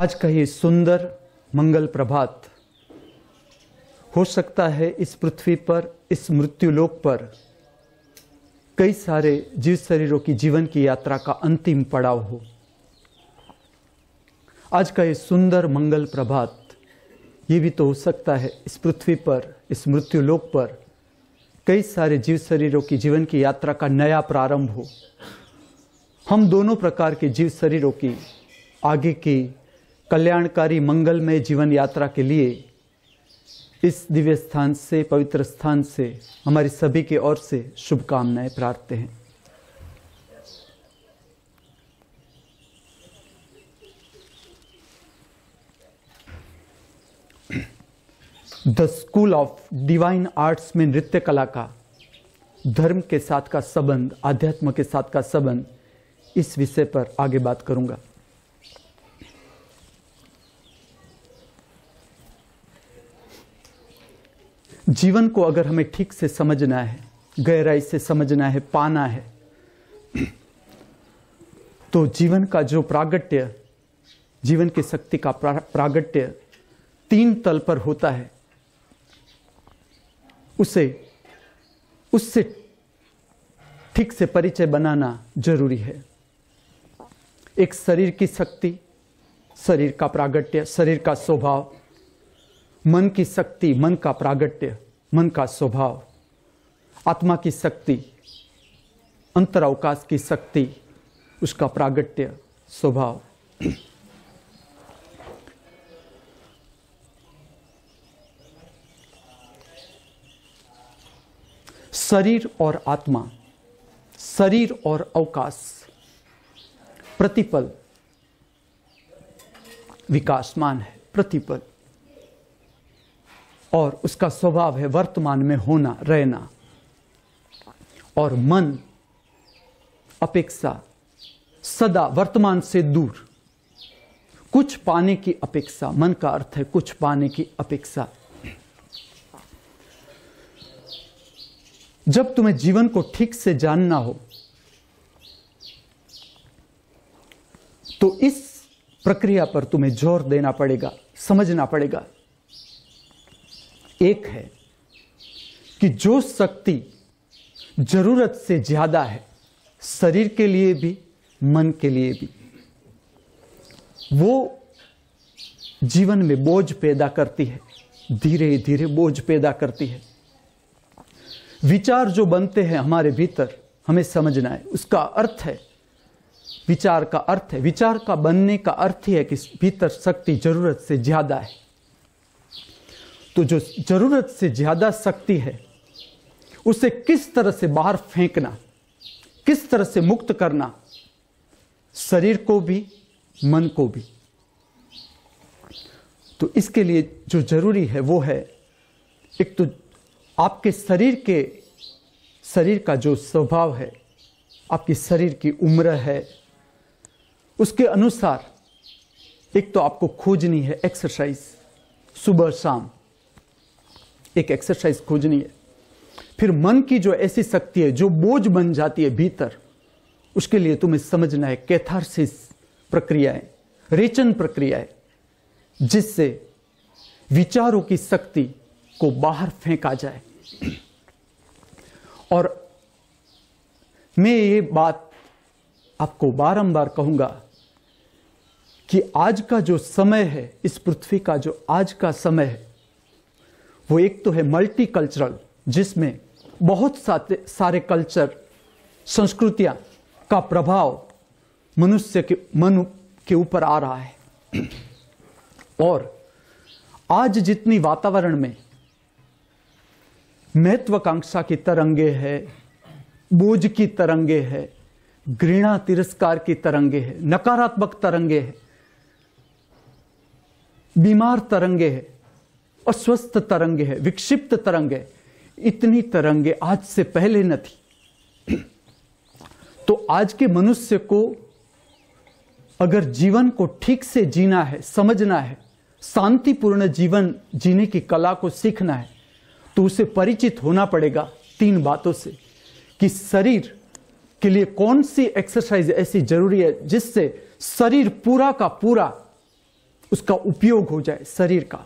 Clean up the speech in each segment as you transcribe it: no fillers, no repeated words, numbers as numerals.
आज का ये सुंदर मंगल प्रभात हो सकता है इस पृथ्वी पर, इस मृत्युलोक पर कई सारे जीव शरीरों की जीवन की यात्रा का अंतिम पड़ाव हो। आज का ये सुंदर मंगल प्रभात ये भी तो हो सकता है इस पृथ्वी पर, इस मृत्युलोक पर कई सारे जीव शरीरों की जीवन की यात्रा का नया प्रारंभ हो। हम दोनों प्रकार के जीव शरीरों की आगे की कल्याणकारी मंगलमय जीवन यात्रा के लिए इस दिव्य स्थान से, पवित्र स्थान से हमारी सभी की ओर से शुभकामनाएं प्रार्थते हैं। The school of divine arts में नृत्य कला का धर्म के साथ का संबंध, आध्यात्म के साथ का संबंध, इस विषय पर आगे बात करूंगा। जीवन को अगर हमें ठीक से समझना है, गहराई से समझना है, पाना है, तो जीवन का जो प्रागट्य, जीवन की शक्ति का प्रागट्य तीन तल पर होता है, उससे ठीक से परिचय बनाना जरूरी है। एक शरीर की शक्ति, शरीर का प्रागट्य, शरीर का स्वभाव, मन की शक्ति, मन का प्रागट्य, मन का स्वभाव, आत्मा की शक्ति, अंतरावकाश की शक्ति, उसका प्रागट्य, स्वभाव। शरीर और आत्मा, शरीर और अवकाश प्रतिपल विकासमान है, प्रतिपल, और उसका स्वभाव है वर्तमान में होना, रहना। और मन अपेक्षा सदा वर्तमान से दूर, कुछ पाने की अपेक्षा, मन का अर्थ है कुछ पाने की अपेक्षा। जब तुम्हें जीवन को ठीक से जानना हो तो इस प्रक्रिया पर तुम्हें जोर देना पड़ेगा, समझना पड़ेगा। एक है कि जो शक्ति जरूरत से ज्यादा है, शरीर के लिए भी, मन के लिए भी, वो जीवन में बोझ पैदा करती है, धीरे धीरे बोझ पैदा करती है। विचार जो बनते हैं हमारे भीतर, हमें समझना है, उसका अर्थ है, विचार का अर्थ है, विचार का बनने का अर्थ ही है कि भीतर शक्ति जरूरत से ज्यादा है। तो जो जरूरत से ज्यादा शक्ति है उसे किस तरह से बाहर फेंकना, किस तरह से मुक्त करना, शरीर को भी, मन को भी। तो इसके लिए जो जरूरी है वो है, एक तो आपके शरीर का जो स्वभाव है, आपकी शरीर की उम्र है, उसके अनुसार एक तो आपको खोजनी है एक्सरसाइज, सुबह शाम एक एक्सरसाइज खोजनी है। फिर मन की जो ऐसी शक्ति है जो बोझ बन जाती है भीतर, उसके लिए तुम्हें समझना है कैथारसिस प्रक्रियाएं, रेचन प्रक्रियाएं, जिससे विचारों की शक्ति को बाहर फेंका जाए। और मैं ये बात आपको बारंबार कहूंगा कि आज का जो समय है, इस पृथ्वी का जो आज का समय है, वो एक तो है मल्टी कल्चरल, जिसमें बहुत सारे कल्चर, संस्कृतियां का प्रभाव मनुष्य के मन के ऊपर आ रहा है। और आज जितनी वातावरण में महत्वाकांक्षा की तरंगे है, बोझ की तरंगे है, घृणा तिरस्कार की तरंगे है, नकारात्मक तरंगे है, बीमार तरंगे है, अस्वस्थ तरंगे है, विक्षिप्त तरंगे, इतनी तरंगे आज से पहले न थी। तो आज के मनुष्य को अगर जीवन को ठीक से जीना है, समझना है, शांतिपूर्ण जीवन जीने की कला को सीखना है, तो उसे परिचित होना पड़ेगा तीन बातों से कि शरीर के लिए कौन सी एक्सरसाइज ऐसी जरूरी है जिससे शरीर पूरा का पूरा उसका उपयोग हो जाए शरीर का,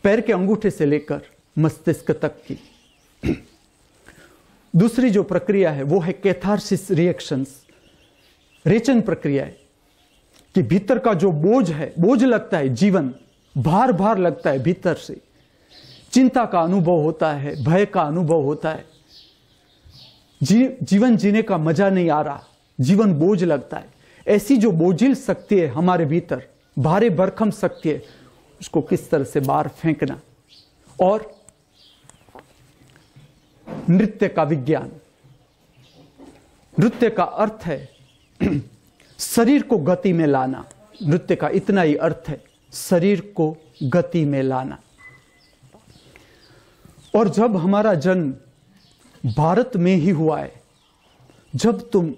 पैर के अंगूठे से लेकर मस्तिष्क तक की। दूसरी जो प्रक्रिया है वो है कैथारसिस रिएक्शंस, रेचन प्रक्रिया है कि भीतर का जो बोझ है, बोझ लगता है, जीवन भार भार लगता है भीतर से, चिंता का अनुभव होता है, भय का अनुभव होता है, जीवन जीने का मजा नहीं आ रहा, जीवन बोझ लगता है। ऐसी जो बोझिल शक्ति है हमारे भीतर, भारे भरकम शक्ति है, उसको किस तरह से बाहर फेंकना। और नृत्य का विज्ञान, नृत्य का अर्थ है शरीर को गति में लाना। नृत्य का इतना ही अर्थ है, शरीर को गति में लाना। और जब हमारा जन्म भारत में ही हुआ है, जब तुम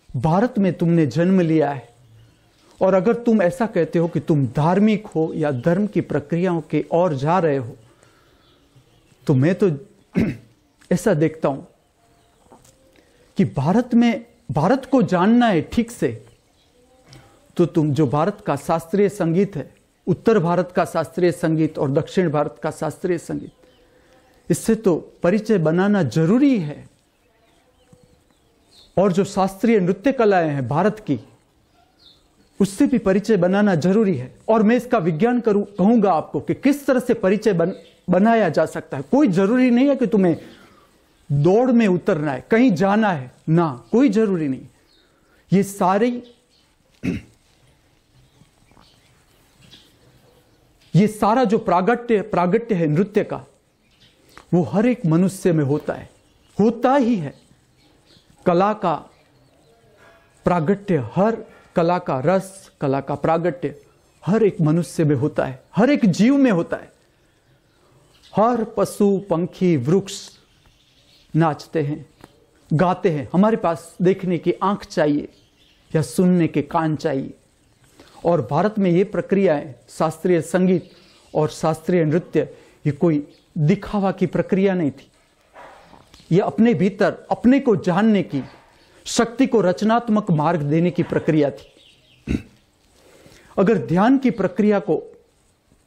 भारत में तुमने जन्म लिया है, और अगर तुम ऐसा कहते हो कि तुम धार्मिक हो या धर्म की प्रक्रियाओं के ओर जा रहे हो, तो मैं तो ऐसा देखता हूं कि भारत को जानना है ठीक से, तो तुम जो भारत का शास्त्रीय संगीत है, उत्तर भारत का शास्त्रीय संगीत और दक्षिण भारत का शास्त्रीय संगीत, इससे तो परिचय बनाना जरूरी है। और जो शास्त्रीय नृत्य कलाएं हैं भारत की, उससे भी परिचय बनाना जरूरी है। और मैं इसका विज्ञान कहूंगा आपको कि किस तरह से परिचय बनाया जा सकता है। कोई जरूरी नहीं है कि तुम्हें दौड़ में उतरना है, कहीं जाना है, ना, कोई जरूरी नहीं। ये सारा जो प्रागट्य है नृत्य का, वो हर एक मनुष्य में होता ही है। कला का प्रागट्य, हर कला का रस, कला का प्रागट्य हर एक मनुष्य में होता है, हर एक जीव में होता है। हर पशु पंखी वृक्ष नाचते हैं, गाते हैं। हमारे पास देखने की आंख चाहिए या सुनने के कान चाहिए। और भारत में ये प्रक्रियाएं, शास्त्रीय संगीत और शास्त्रीय नृत्य, ये कोई दिखावा की प्रक्रिया नहीं थी। ये अपने भीतर अपने को जानने की, शक्ति को रचनात्मक मार्ग देने की प्रक्रिया थी। अगर ध्यान की प्रक्रिया को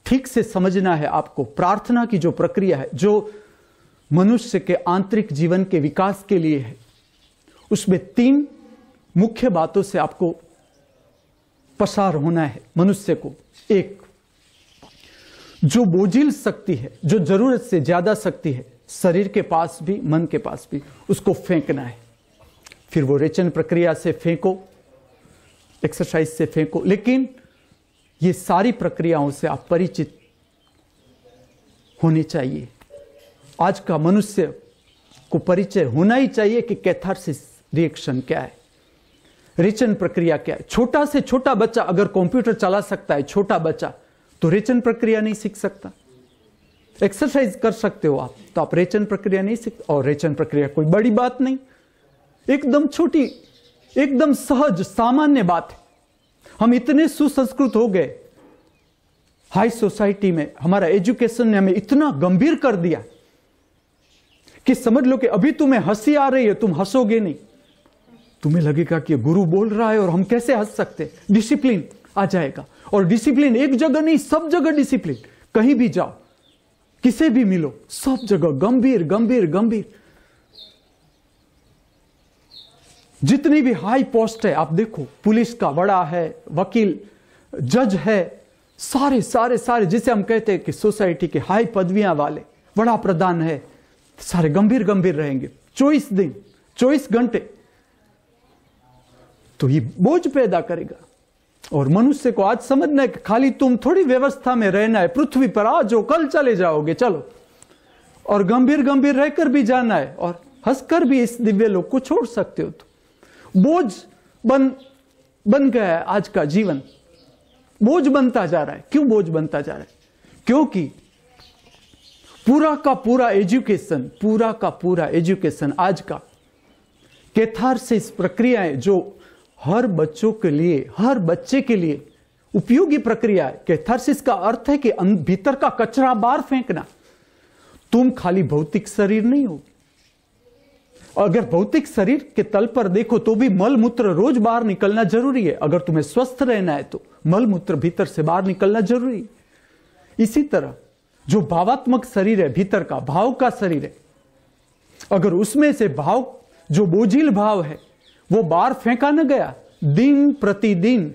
ठीक से समझना है आपको, प्रार्थना की जो प्रक्रिया है, जो मनुष्य के आंतरिक जीवन के विकास के लिए है, उसमें 3 मुख्य बातों से आपको पसार होना है मनुष्य को। एक, जो बोझिल शक्ति है, जो जरूरत से ज्यादा शक्ति है, शरीर के पास भी मन के पास भी, उसको फेंकना है। फिर वो रेचन प्रक्रिया से फेंको, एक्सरसाइज से फेंको। लेकिन ये सारी प्रक्रियाओं से आप परिचित होने चाहिए। आज का मनुष्य को परिचय होना ही चाहिए कि कैथारसिस रिएक्शन क्या है, रेचन प्रक्रिया क्या है। छोटा से छोटा बच्चा अगर कंप्यूटर चला सकता है, छोटा बच्चा, तो रेचन प्रक्रिया नहीं सीख सकता। एक्सरसाइज कर सकते हो आप, तो आप रेचन प्रक्रिया नहीं सीख। और रेचन प्रक्रिया कोई बड़ी बात नहीं, एकदम छोटी, एकदम सहज सामान्य बात है। हम इतने सुसंस्कृत हो गए हाई सोसाइटी में, हमारा एजुकेशन ने हमें इतना गंभीर कर दिया कि समझ लो कि अभी तुम्हें हंसी आ रही है, तुम हंसोगे नहीं, तुम्हें लगेगा कि गुरु बोल रहा है और हम कैसे हंस सकते। डिसिप्लिन आ जाएगा। और डिसिप्लिन एक जगह नहीं, सब जगह डिसिप्लिन। कहीं भी जाओ, किसे भी मिलो, सब जगह गंभीर गंभीर गंभीर। जितनी भी हाई पोस्ट है आप देखो, पुलिस का बड़ा है, वकील, जज है, सारे सारे सारे जिसे हम कहते हैं कि सोसाइटी के हाई पदवियां वाले, बड़ा प्रधान है, सारे गंभीर गंभीर रहेंगे 24 दिन 24 घंटे। तो ये बोझ पैदा करेगा। और मनुष्य को आज समझना है कि खाली तुम थोड़ी व्यवस्था में रहना है, पृथ्वी पर आज हो, कल चले जाओगे, चलो। और गंभीर गंभीर रहकर भी जाना है और हंसकर भी इस दिव्य लोक को छोड़ सकते हो। तो बोझ बन गया है आज का जीवन, बोझ बनता जा रहा है। क्यों बोझ बनता जा रहा है? क्योंकि पूरा का पूरा एजुकेशन आज का कैथारसिस प्रक्रियाएं, जो हर बच्चों के लिए, हर बच्चे के लिए उपयोगी प्रक्रिया है। कैथारसिस का अर्थ है कि भीतर का कचरा बाहर फेंकना। तुम खाली भौतिक शरीर नहीं हो। अगर भौतिक शरीर के तल पर देखो तो भी मल मूत्र रोज बाहर निकलना जरूरी है। अगर तुम्हें स्वस्थ रहना है तो मल मूत्र भीतर से बाहर निकलना जरूरी है। इसी तरह जो भावात्मक शरीर है, भीतर का भाव का शरीर है, अगर उसमें से भाव, जो बोझिल भाव है, वो बाहर फेंका न गया, दिन प्रतिदिन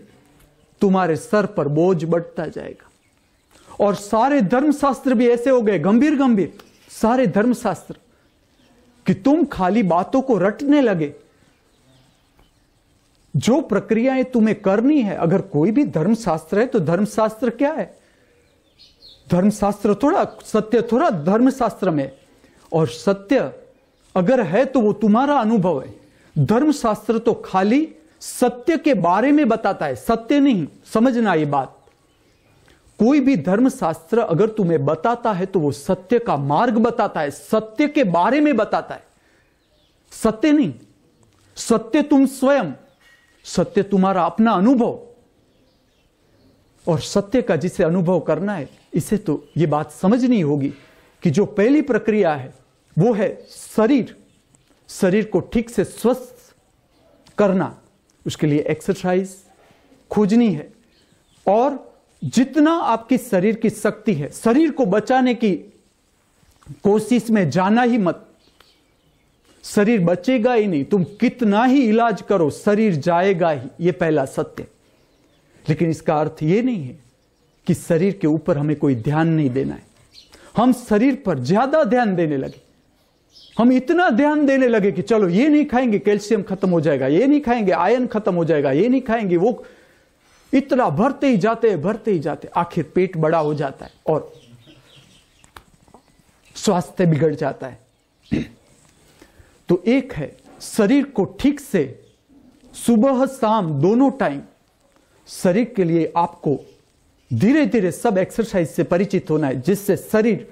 तुम्हारे सर पर बोझ बढ़ता जाएगा। और सारे धर्मशास्त्र भी ऐसे हो गए, गंभीर गंभीर सारे धर्मशास्त्र, कि तुम खाली बातों को रटने लगे। जो प्रक्रियाएं तुम्हें करनी है, अगर कोई भी धर्मशास्त्र है तो धर्मशास्त्र क्या है? धर्मशास्त्र थोड़ा, सत्य थोड़ा धर्मशास्त्र में। और सत्य अगर है तो वो तुम्हारा अनुभव है। धर्मशास्त्र तो खाली सत्य के बारे में बताता है, सत्य नहीं। समझना ये बात, कोई भी धर्मशास्त्र अगर तुम्हें बताता है तो वो सत्य का मार्ग बताता है, सत्य के बारे में बताता है, सत्य नहीं। सत्य तुम स्वयं, सत्य तुम्हारा अपना अनुभव। और सत्य का जिसे अनुभव करना है, इसे तो ये बात समझनी होगी कि जो पहली प्रक्रिया है वो है शरीर को ठीक से स्वस्थ करना। उसके लिए एक्सरसाइज खोजनी है। और जितना आपकी शरीर की शक्ति है, शरीर को बचाने की कोशिश में जाना ही मत। शरीर बचेगा ही नहीं, तुम कितना ही इलाज करो शरीर जाएगा ही, ये पहला सत्य। लेकिन इसका अर्थ ये नहीं है कि शरीर के ऊपर हमें कोई ध्यान नहीं देना है। हम शरीर पर ज्यादा ध्यान देने लगे, हम इतना ध्यान देने लगे कि चलो ये नहीं खाएंगे कैल्शियम खत्म हो जाएगा, ये नहीं खाएंगे आयरन खत्म हो जाएगा, ये नहीं खाएंगे वो, इतना भरते ही जाते, आखिर पेट बड़ा हो जाता है और स्वास्थ्य बिगड़ जाता है। तो एक है शरीर को ठीक से सुबह शाम दोनों टाइम शरीर के लिए आपको धीरे धीरे सब एक्सरसाइज से परिचित होना है, जिससे शरीर,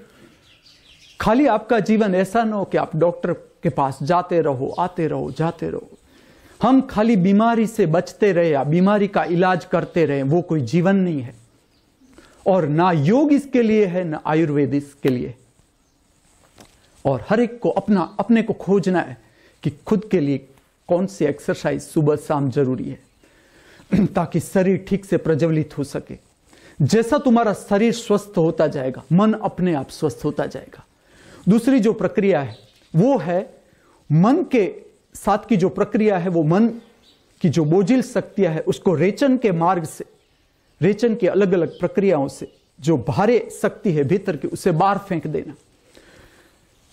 खाली आपका जीवन ऐसा ना हो कि आप डॉक्टर के पास जाते रहो आते रहो जाते रहो। हम खाली बीमारी से बचते रहे या बीमारी का इलाज करते रहे, वो कोई जीवन नहीं है। और ना योग इसके लिए है, ना आयुर्वेद इसके लिए। और हर एक को अपने को खोजना है कि खुद के लिए कौन सी एक्सरसाइज सुबह शाम जरूरी है, ताकि शरीर ठीक से प्रज्वलित हो सके। जैसा तुम्हारा शरीर स्वस्थ होता जाएगा, मन अपने आप स्वस्थ होता जाएगा। दूसरी जो प्रक्रिया है वो है मन के साथ की जो प्रक्रिया है, वो मन की जो बोझिल शक्तियां है उसको रेचन के मार्ग से, रेचन की अलग अलग प्रक्रियाओं से जो भारे शक्ति है भीतर की, उसे बाहर फेंक देना।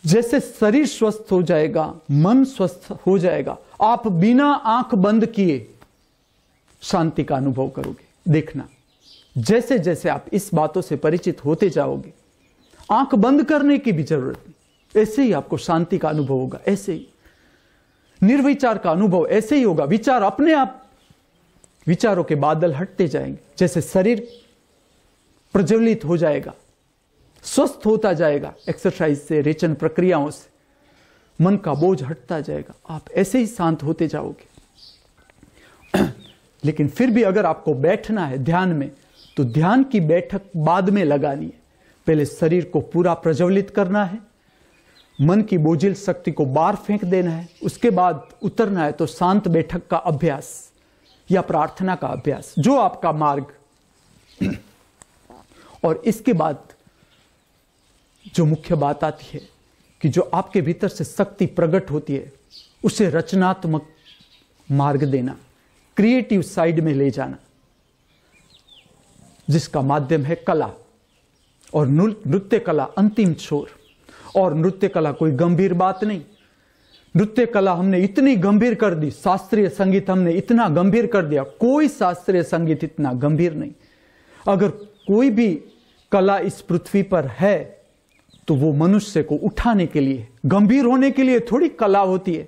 जैसे शरीर स्वस्थ हो जाएगा, मन स्वस्थ हो जाएगा, आप बिना आंख बंद किए शांति का अनुभव करोगे। देखना, जैसे जैसे आप इस बातों से परिचित होते जाओगे, आंख बंद करने की भी जरूरत नहीं, ऐसे ही आपको शांति का अनुभव होगा। ऐसे ही निर्विचार का अनुभव ऐसे ही होगा। विचार अपने आप, विचारों के बादल हटते जाएंगे। जैसे शरीर प्रज्वलित हो जाएगा, स्वस्थ होता जाएगा एक्सरसाइज से, रेचन प्रक्रियाओं से, मन का बोझ हटता जाएगा, आप ऐसे ही शांत होते जाओगे। लेकिन फिर भी अगर आपको बैठना है ध्यान में, तो ध्यान की बैठक बाद में लगानी है। पहले शरीर को पूरा प्रज्वलित करना है, मन की बोझिल शक्ति को बाहर फेंक देना है, उसके बाद उतरना है तो शांत बैठक का अभ्यास या प्रार्थना का अभ्यास, जो आपका मार्ग। और इसके बाद जो मुख्य बात आती है कि जो आपके भीतर से शक्ति प्रकट होती है, उसे रचनात्मक मार्ग देना, क्रिएटिव साइड में ले जाना, जिसका माध्यम है कला और नृत्य कला अंतिम छोर। और नृत्य कला कोई गंभीर बात नहीं। नृत्य कला हमने इतनी गंभीर कर दी, शास्त्रीय संगीत हमने इतना गंभीर कर दिया, कोई शास्त्रीय संगीत इतना गंभीर नहीं। अगर कोई भी कला इस पृथ्वी पर है तो वो मनुष्य को उठाने के लिए, गंभीर होने के लिए थोड़ी कला होती है।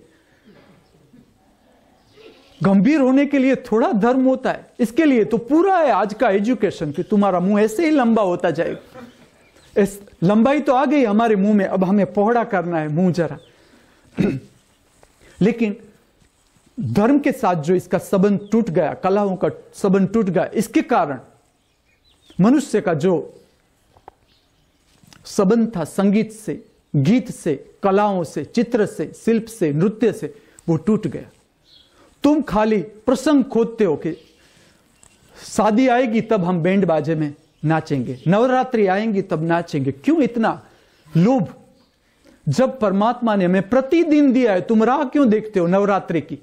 गंभीर होने के लिए थोड़ा धर्म होता है, इसके लिए तो पूरा है आज का एजुकेशन कि तुम्हारा मुंह ऐसे ही लंबा होता जाएगा। इस लंबाई तो आ गई हमारे मुंह में, अब हमें पौड़ा करना है मुंह जरा। लेकिन धर्म के साथ जो इसका संबंध टूट गया, कलाओं का संबंध टूट गया, इसके कारण मनुष्य का जो संबंध था संगीत से, गीत से, कलाओं से, चित्र से, शिल्प से, नृत्य से वो टूट गया। तुम खाली प्रसंग खोदते हो कि शादी आएगी तब हम बैंड बाजे में नाचेंगे, नवरात्रि आएंगी तब नाचेंगे। क्यों इतना लोभ? जब परमात्मा ने हमें प्रतिदिन दिया है, तुम राह क्यों देखते हो नवरात्रि की?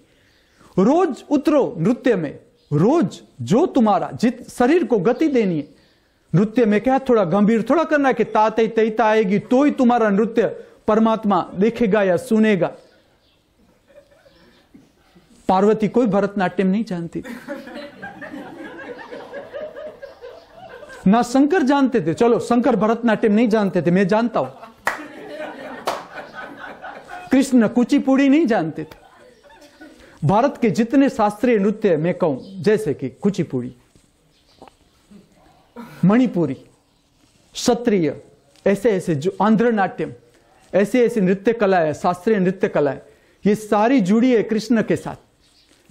रोज उतरो नृत्य में, रोज जो तुम्हारा जित शरीर को गति देनी है। नृत्य में क्या थोड़ा गंभीर थोड़ा करना है कि ताते तैता आएगी तो ही तुम्हारा नृत्य परमात्मा देखेगा या सुनेगा। पार्वती कोई भरतनाट्यम नहीं जानती थी, ना शंकर जानते थे। चलो शंकर भरतनाट्यम नहीं जानते थे, मैं जानता हूं। कृष्ण कुचिपुड़ी नहीं जानते थे। भारत के जितने शास्त्रीय नृत्य मैं कहूं, जैसे कि कुचिपुड़ी, मणिपुरी, क्षत्रिय, ऐसे ऐसे जो आंध्र नाट्यम, ऐसे ऐसे नृत्य कला है, शास्त्रीय नृत्य कला है, ये सारी जुड़ी है कृष्ण के साथ।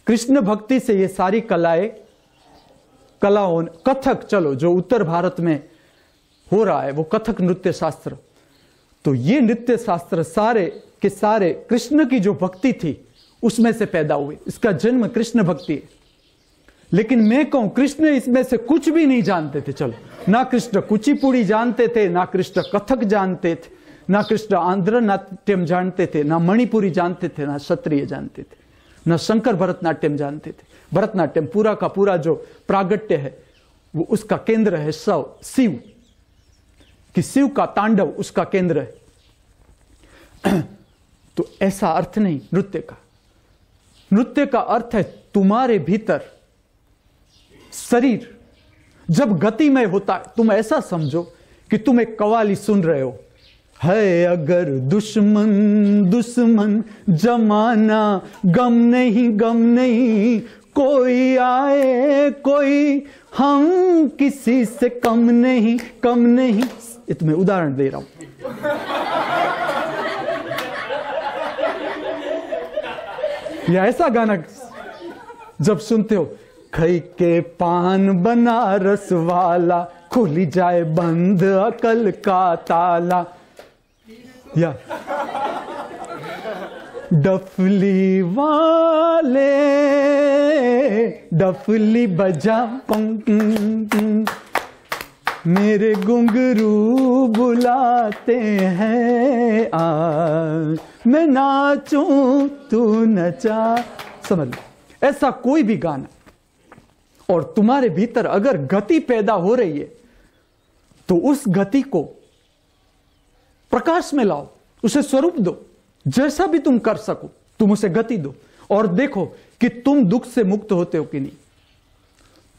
कृष्ण भक्ति से ये सारी कलाओं, कथक, चलो जो उत्तर भारत में हो रहा है वो कथक नृत्य शास्त्र, तो ये नृत्य शास्त्र सारे के सारे कृष्ण की जो भक्ति थी उसमें से पैदा हुए। इसका जन्म कृष्ण भक्ति है। लेकिन मैं कहूं कृष्ण इसमें से कुछ भी नहीं जानते थे। चलो, ना कृष्ण कुचिपुड़ी जानते थे, ना कृष्ण कथक जानते थे, ना कृष्ण आंध्र नाट्यम जानते थे, ना मणिपुरी जानते थे, ना क्षत्रिय जानते थे, ना शंकर भरतनाट्यम जानते थे। भरतनाट्यम पूरा का पूरा जो प्रागट्य है वो उसका केंद्र है शिव, कि शिव का तांडव उसका केंद्र है। तो ऐसा अर्थ नहीं नृत्य का। नृत्य का अर्थ है तुम्हारे भीतर शरीर जब गतिमय होता है, तुम ऐसा समझो कि तुम एक कव्वाली सुन रहे हो, है अगर दुश्मन जमाना, गम नहीं, कोई आए कोई, हम किसी से कम नहीं। ये तुम्हें उदाहरण दे रहा हूं। या ऐसा गाना जब सुनते हो, खई के पान बनारस वाला, खुली जाए बंद अकल का ताला, या डफली वाले डफली बजा, मेरे घुंघरू बुलाते हैं, मैं नाचूं तू नचा। समझ लो, ऐसा कोई भी गाना, और तुम्हारे भीतर अगर गति पैदा हो रही है तो उस गति को प्रकाश में लाओ, उसे स्वरूप दो। जैसा भी तुम कर सको तुम उसे गति दो, और देखो कि तुम दुख से मुक्त होते हो कि नहीं।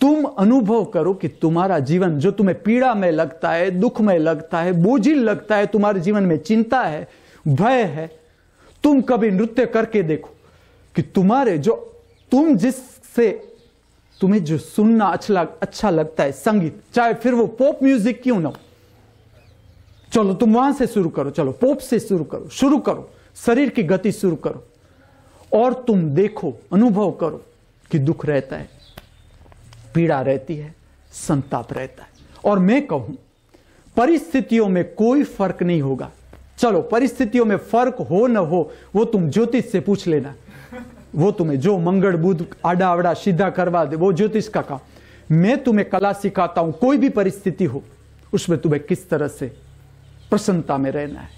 तुम अनुभव करो कि तुम्हारा जीवन जो तुम्हें पीड़ा में लगता है, दुख में लगता है, बोझिल लगता है, तुम्हारे जीवन में चिंता है, भय है, तुम कभी नृत्य करके देखो कि तुम्हारे जो तुम जिससे तुम्हें जो सुनना अच्छा लगता है संगीत, चाहे फिर वो पॉप म्यूजिक क्यों ना हो, चलो तुम वहां से शुरू करो, चलो पॉप से शुरू करो, शरीर की गति शुरू करो, और तुम देखो, अनुभव करो कि दुख रहता है, पीड़ा रहती है, संताप रहता है। और मैं कहूं परिस्थितियों में कोई फर्क नहीं होगा। चलो परिस्थितियों में फर्क हो न हो वो तुम ज्योतिष से पूछ लेना, वो तुम्हें जो मंगल बुध आड़ा आवड़ा सीधा करवा दे वो ज्योतिष का काम। मैं तुम्हें कला सिखाता हूं, कोई भी परिस्थिति हो उसमें तुम्हें किस तरह से प्रसन्नता में रहना है,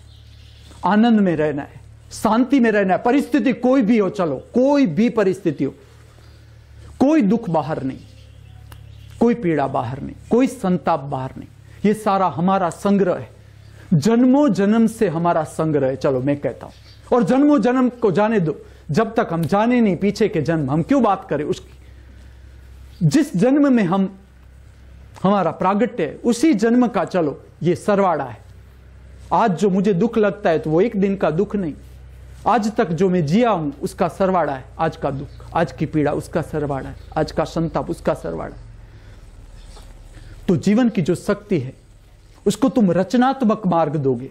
आनंद में रहना है, शांति में रहना है। परिस्थिति कोई भी हो, चलो कोई भी परिस्थिति हो, कोई दुख बाहर नहीं, कोई पीड़ा बाहर नहीं, कोई संताप बाहर नहीं, ये सारा हमारा संग्रह है, जन्मों जन्म से हमारा संग्रह है। चलो मैं कहता हूं, और जन्मों जन्म को जाने दो, जब तक हम जाने नहीं पीछे के जन्म, हम क्यों बात करें उसकी। जिस जन्म में हम हमारा प्रागट्य है उसी जन्म का चलो ये सरवाड़ा है। आज जो मुझे दुख लगता है तो वो एक दिन का दुख नहीं, आज तक जो मैं जिया हूं उसका सरवाड़ा है। आज का दुख, आज की पीड़ा उसका सरवाड़ा है, आज का संताप उसका सरवाड़ा है। तो जीवन की जो शक्ति है उसको तुम रचनात्मक मार्ग दोगे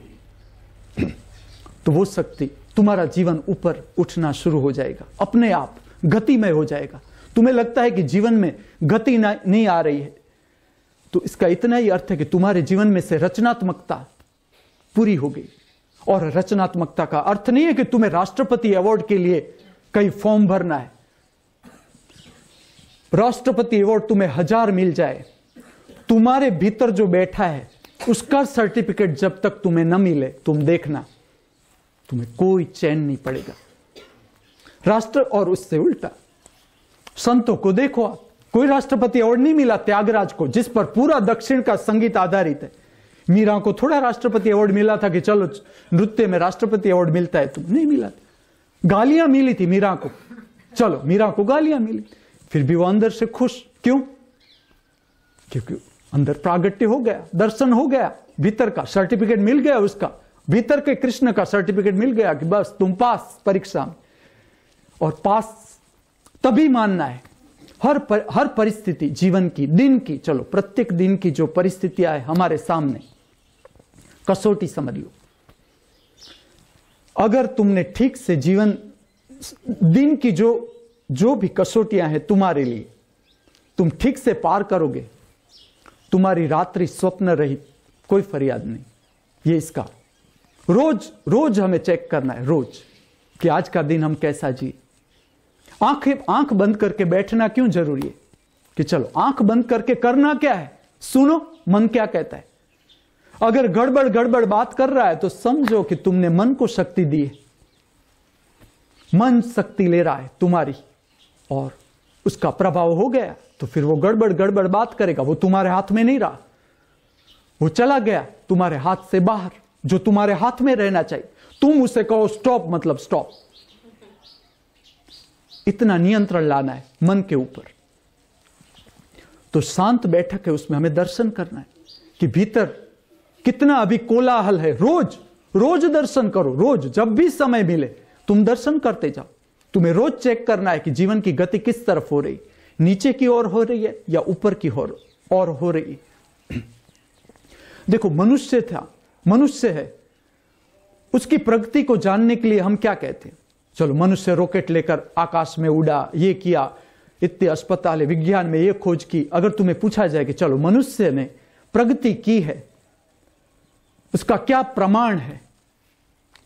तो वो शक्ति, तुम्हारा जीवन ऊपर उठना शुरू हो जाएगा, अपने आप गतिमय हो जाएगा। तुम्हें लगता है कि जीवन में गति नहीं आ रही है, तो इसका इतना ही अर्थ है कि तुम्हारे जीवन में से रचनात्मकता पूरी हो गई, और रचनात्मकता का अर्थ नहीं है कि तुम्हें राष्ट्रपति अवार्ड के लिए कई फॉर्म भरना है। राष्ट्रपति अवार्ड तुम्हें 1000 मिल जाए, तुम्हारे भीतर जो बैठा है उसका सर्टिफिकेट जब तक तुम्हें न मिले, तुम देखना तुम्हें कोई चैन नहीं पड़ेगा। राष्ट्र और उससे उल्टा संतों को देखो आप, कोई राष्ट्रपति अवार्ड नहीं मिला त्यागराज को, जिस पर पूरा दक्षिण का संगीत आधारित है। मीरा को थोड़ा राष्ट्रपति अवार्ड मिला था कि चलो नृत्य में राष्ट्रपति अवार्ड मिलता है, तुम नहीं मिला। गालियां मिली थी मीरा को, चलो मीरा को गालियां मिली, फिर भी वो अंदर से खुश। क्यों? क्योंकि अंदर प्रागट्य हो गया, दर्शन हो गया, भीतर का सर्टिफिकेट मिल गया, उसका भीतर के कृष्ण का सर्टिफिकेट मिल गया कि बस तुम पास परीक्षा में। और पास तभी मानना है हर परिस्थिति जीवन की, दिन की, चलो प्रत्येक दिन की जो परिस्थितियां है हमारे सामने, कसौटी समझ लो। अगर तुमने ठीक से जीवन दिन की जो भी कसौटियां हैं तुम्हारे लिए तुम ठीक से पार करोगे, तुम्हारी रात्रि स्वप्न रहित, कोई फरियाद नहीं। ये इसका रोज हमें चेक करना है, रोज कि आज का दिन हम कैसा जिए। आंख बंद करके बैठना क्यों जरूरी है? कि चलो आंख बंद करके करना क्या है, सुनो मन क्या कहता है। अगर गड़बड़ बात कर रहा है तो समझो कि तुमने मन को शक्ति दी है, मन शक्ति ले रहा है तुम्हारी और उसका प्रभाव हो गया, तो फिर वो गड़बड़ बात करेगा, वो तुम्हारे हाथ में नहीं रहा, वो चला गया तुम्हारे हाथ से बाहर, जो तुम्हारे हाथ में रहना चाहिए। तुम उसे कहो स्टॉप, मतलब स्टॉप। इतना नियंत्रण लाना है मन के ऊपर। तो शांत बैठक है, उसमें हमें दर्शन करना है कि भीतर कितना अभी कोलाहल है। रोज दर्शन करो, रोज जब भी समय मिले तुम दर्शन करते जाओ। तुम्हें रोज चेक करना है कि जीवन की गति किस तरफ हो रही, नीचे की ओर हो रही है या ऊपर की ओर हो रही है। देखो मनुष्य है, उसकी प्रगति को जानने के लिए हम क्या कहते हैं? चलो मनुष्य रॉकेट लेकर आकाश में उड़ा, ये किया, इतने अस्पताल, विज्ञान में ये खोज की। अगर तुम्हें पूछा जाए कि चलो मनुष्य ने प्रगति की है, उसका क्या प्रमाण है,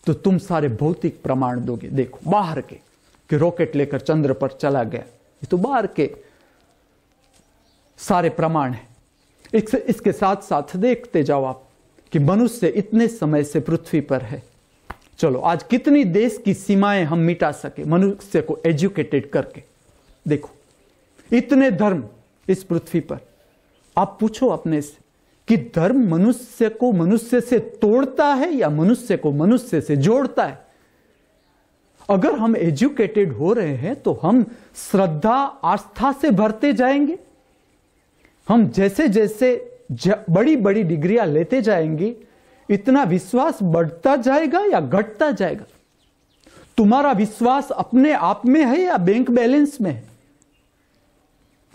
तो तुम सारे भौतिक प्रमाण दोगे। देखो बाहर के कि रॉकेट लेकर चंद्र पर चला गया, ये तो बाहर के सारे प्रमाण है। इसके साथ साथ देखते जाओ आप कि मनुष्य इतने समय से पृथ्वी पर है। चलो आज कितनी देश की सीमाएं हम मिटा सके मनुष्य को एजुकेटेड करके। देखो इतने धर्म इस पृथ्वी पर। आप पूछो अपने से कि धर्म मनुष्य को मनुष्य से तोड़ता है या मनुष्य को मनुष्य से जोड़ता है? अगर हम एजुकेटेड हो रहे हैं तो हम श्रद्धा आस्था से भरते जाएंगे। हम जैसे जैसे बड़ी बड़ी डिग्रियां लेते जाएंगे, इतना विश्वास बढ़ता जाएगा या घटता जाएगा? तुम्हारा विश्वास अपने आप में है या बैंक बैलेंस में है?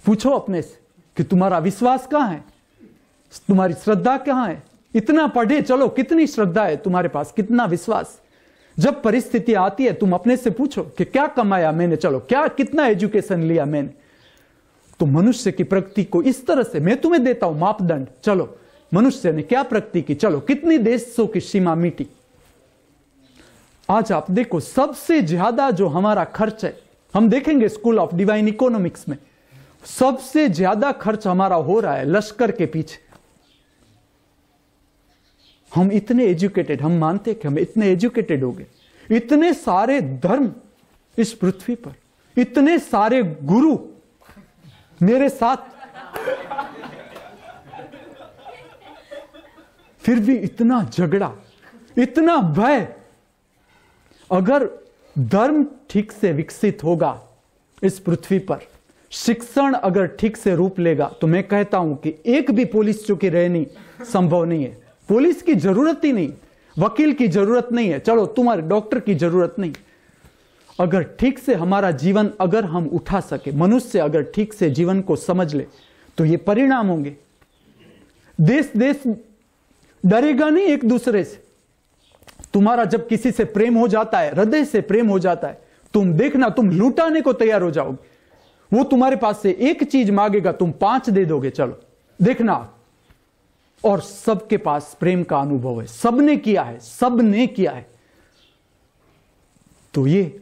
पूछो अपने से कि तुम्हारा विश्वास कहां है, तुम्हारी श्रद्धा कहां है? इतना पढ़े चलो, कितनी श्रद्धा है तुम्हारे पास, कितना विश्वास? जब परिस्थिति आती है तुम अपने से पूछो कि क्या कमाया मैंने, चलो क्या कितना एजुकेशन लिया मैंने। तो मनुष्य की प्रगति को इस तरह से मैं तुम्हें देता हूं मापदंड। चलो मनुष्य ने क्या प्रगति की, चलो कितनी देशों की सीमा मिटी। आज आप देखो सबसे ज्यादा जो हमारा खर्च है, हम देखेंगे स्कूल ऑफ डिवाइन इकोनॉमिक्स में, सबसे ज्यादा खर्च हमारा हो रहा है लश्कर के पीछे। हम इतने एजुकेटेड, हम मानते कि हम इतने एजुकेटेड हो गए, इतने सारे धर्म इस पृथ्वी पर, इतने सारे गुरु मेरे साथ, फिर भी इतना झगड़ा, इतना भय। अगर धर्म ठीक से विकसित होगा इस पृथ्वी पर, शिक्षण अगर ठीक से रूप लेगा, तो मैं कहता हूं कि एक भी पुलिस चौकी रहनी संभव नहीं है। पुलिस की जरूरत ही नहीं, वकील की जरूरत नहीं है, चलो तुम्हारे डॉक्टर की जरूरत नहीं। अगर ठीक से हमारा जीवन अगर हम उठा सके, मनुष्य अगर ठीक से जीवन को समझ ले, तो ये परिणाम होंगे। देश डरेगा नहीं एक दूसरे से। तुम्हारा जब किसी से प्रेम हो जाता है, हृदय से प्रेम हो जाता है, तुम देखना तुम लुटाने को तैयार हो जाओगे। वो तुम्हारे पास से एक चीज मांगेगा, तुम 5 दे दोगे। चलो देखना और सबके पास प्रेम का अनुभव है, सबने किया है, सबने किया है। तो ये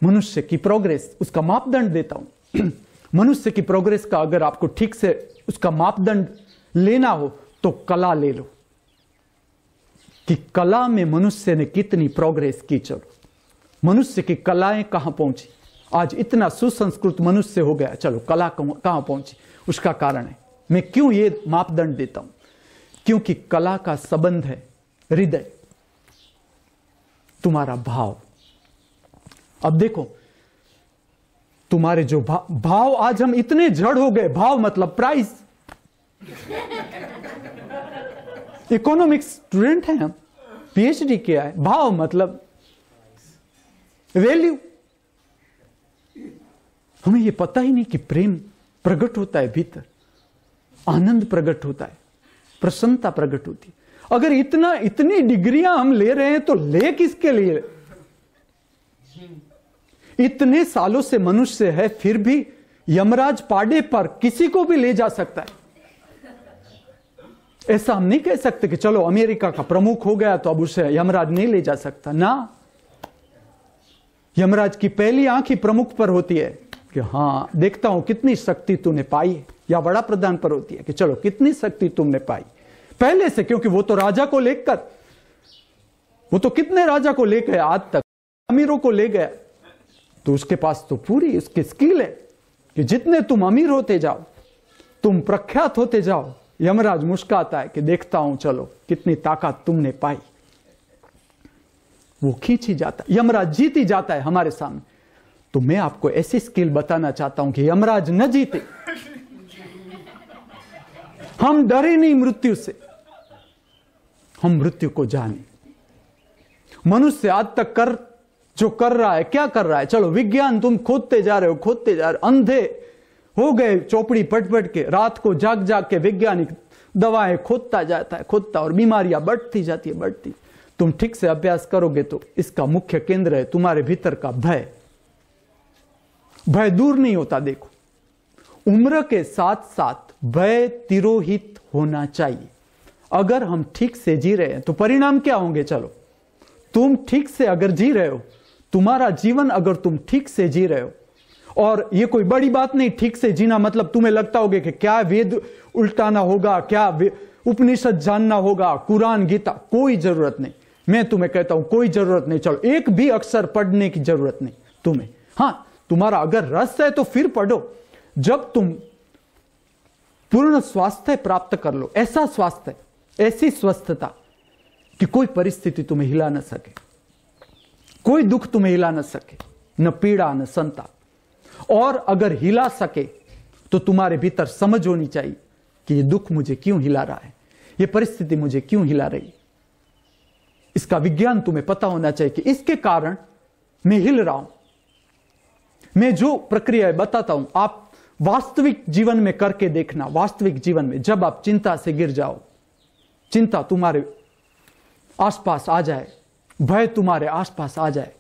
मनुष्य की प्रोग्रेस, उसका मापदंड देता हूं। मनुष्य की प्रोग्रेस का अगर आपको ठीक से उसका मापदंड लेना हो तो कला ले लो कि कला में मनुष्य ने कितनी प्रोग्रेस की। चलो, मनुष्य की कलाएं कहां पहुंची, आज इतना सुसंस्कृत मनुष्य हो गया, चलो कला कहां पहुंची, उसका कारण है। मैं क्यों ये मापदंड देता हूं? क्योंकि कला का संबंध है हृदय, तुम्हारा भाव। अब देखो, तुम्हारे जो भाव, आज हम इतने जड़ हो गए। भाव मतलब प्राइस। इकोनॉमिक्स स्टूडेंट हैं हम, पीएचडी किया है। भाव मतलब वैल्यू। हमें यह पता ही नहीं कि प्रेम प्रकट होता है भीतर, आनंद प्रकट होता है, प्रसन्नता प्रकट होती है। अगर इतनी डिग्रियां हम ले रहे हैं तो ले किसके लिए? इतने सालों से मनुष्य है, फिर भी यमराज पाड़े पर किसी को भी ले जा सकता है। ऐसा हम नहीं कह सकते कि चलो अमेरिका का प्रमुख हो गया तो अब उसे यमराज नहीं ले जा सकता ना। यमराज की पहली आंख ही प्रमुख पर होती है कि हां, देखता हूं कितनी शक्ति तूने पाई है, या बड़ा प्रधान पर होती है कि चलो कितनी शक्ति तुमने पाई पहले से, क्योंकि वो तो राजा को लेकर, वो तो कितने राजा को ले गया आज तक, अमीरों को ले गया, तो उसके पास तो पूरी उसकी स्किल है कि जितने तुम अमीर होते जाओ, तुम प्रख्यात होते जाओ, यमराज मुस्कुराता है कि देखता हूं चलो कितनी ताकत तुमने पाई। वो खींच ही जाता है, यमराज जीत ही जाता है हमारे सामने। तो मैं आपको ऐसी स्किल बताना चाहता हूं कि यमराज न जीते, हम डरे नहीं मृत्यु से, हम मृत्यु को जाने। मनुष्य आज तक जो कर रहा है, क्या कर रहा है? चलो विज्ञान तुम खोदते जा रहे हो, खोदते जा रहे हो, अंधे हो गए चौपड़ी पट पट के, रात को जाग जाग के वैज्ञानिक दवाएं खोदता जाता है, खोदता, और बीमारियां बढ़ती जाती है, बढ़ती। तुम ठीक से अभ्यास करोगे तो इसका मुख्य केंद्र है तुम्हारे भीतर का भय। भय दूर नहीं होता। देखो, उम्र के साथ साथ भय तिरोहित होना चाहिए। अगर हम ठीक से जी रहे हैं तो परिणाम क्या होंगे? चलो, तुम ठीक से अगर जी रहे हो, तुम्हारा जीवन अगर तुम ठीक से जी रहे हो, और ये कोई बड़ी बात नहीं, ठीक से जीना मतलब तुम्हें लगता होगा कि क्या वेद उल्टाना होगा, क्या उपनिषद जानना होगा, कुरान गीता, कोई जरूरत नहीं। मैं तुम्हें कहता हूं कोई जरूरत नहीं। चलो, एक भी अक्षर पढ़ने की जरूरत नहीं तुम्हें। हां, तुम्हारा अगर रस है तो फिर पढ़ो। जब तुम पूर्ण स्वास्थ्य प्राप्त कर लो, ऐसा स्वास्थ्य, ऐसी स्वस्थता कि कोई परिस्थिति तुम्हें हिला न सके, कोई दुख तुम्हें हिला न सके, न पीड़ा न संताप। और अगर हिला सके तो तुम्हारे भीतर समझ होनी चाहिए कि ये दुख मुझे क्यों हिला रहा है, ये परिस्थिति मुझे क्यों हिला रही। इसका विज्ञान तुम्हें पता होना चाहिए कि इसके कारण मैं हिल रहा हूं। मैं जो प्रक्रिया बताता हूं, आप वास्तविक जीवन में करके देखना। वास्तविक जीवन में जब आप चिंता से गिर जाओ, चिंता तुम्हारे आसपास आ जाए, भय तुम्हारे आसपास आ जाए,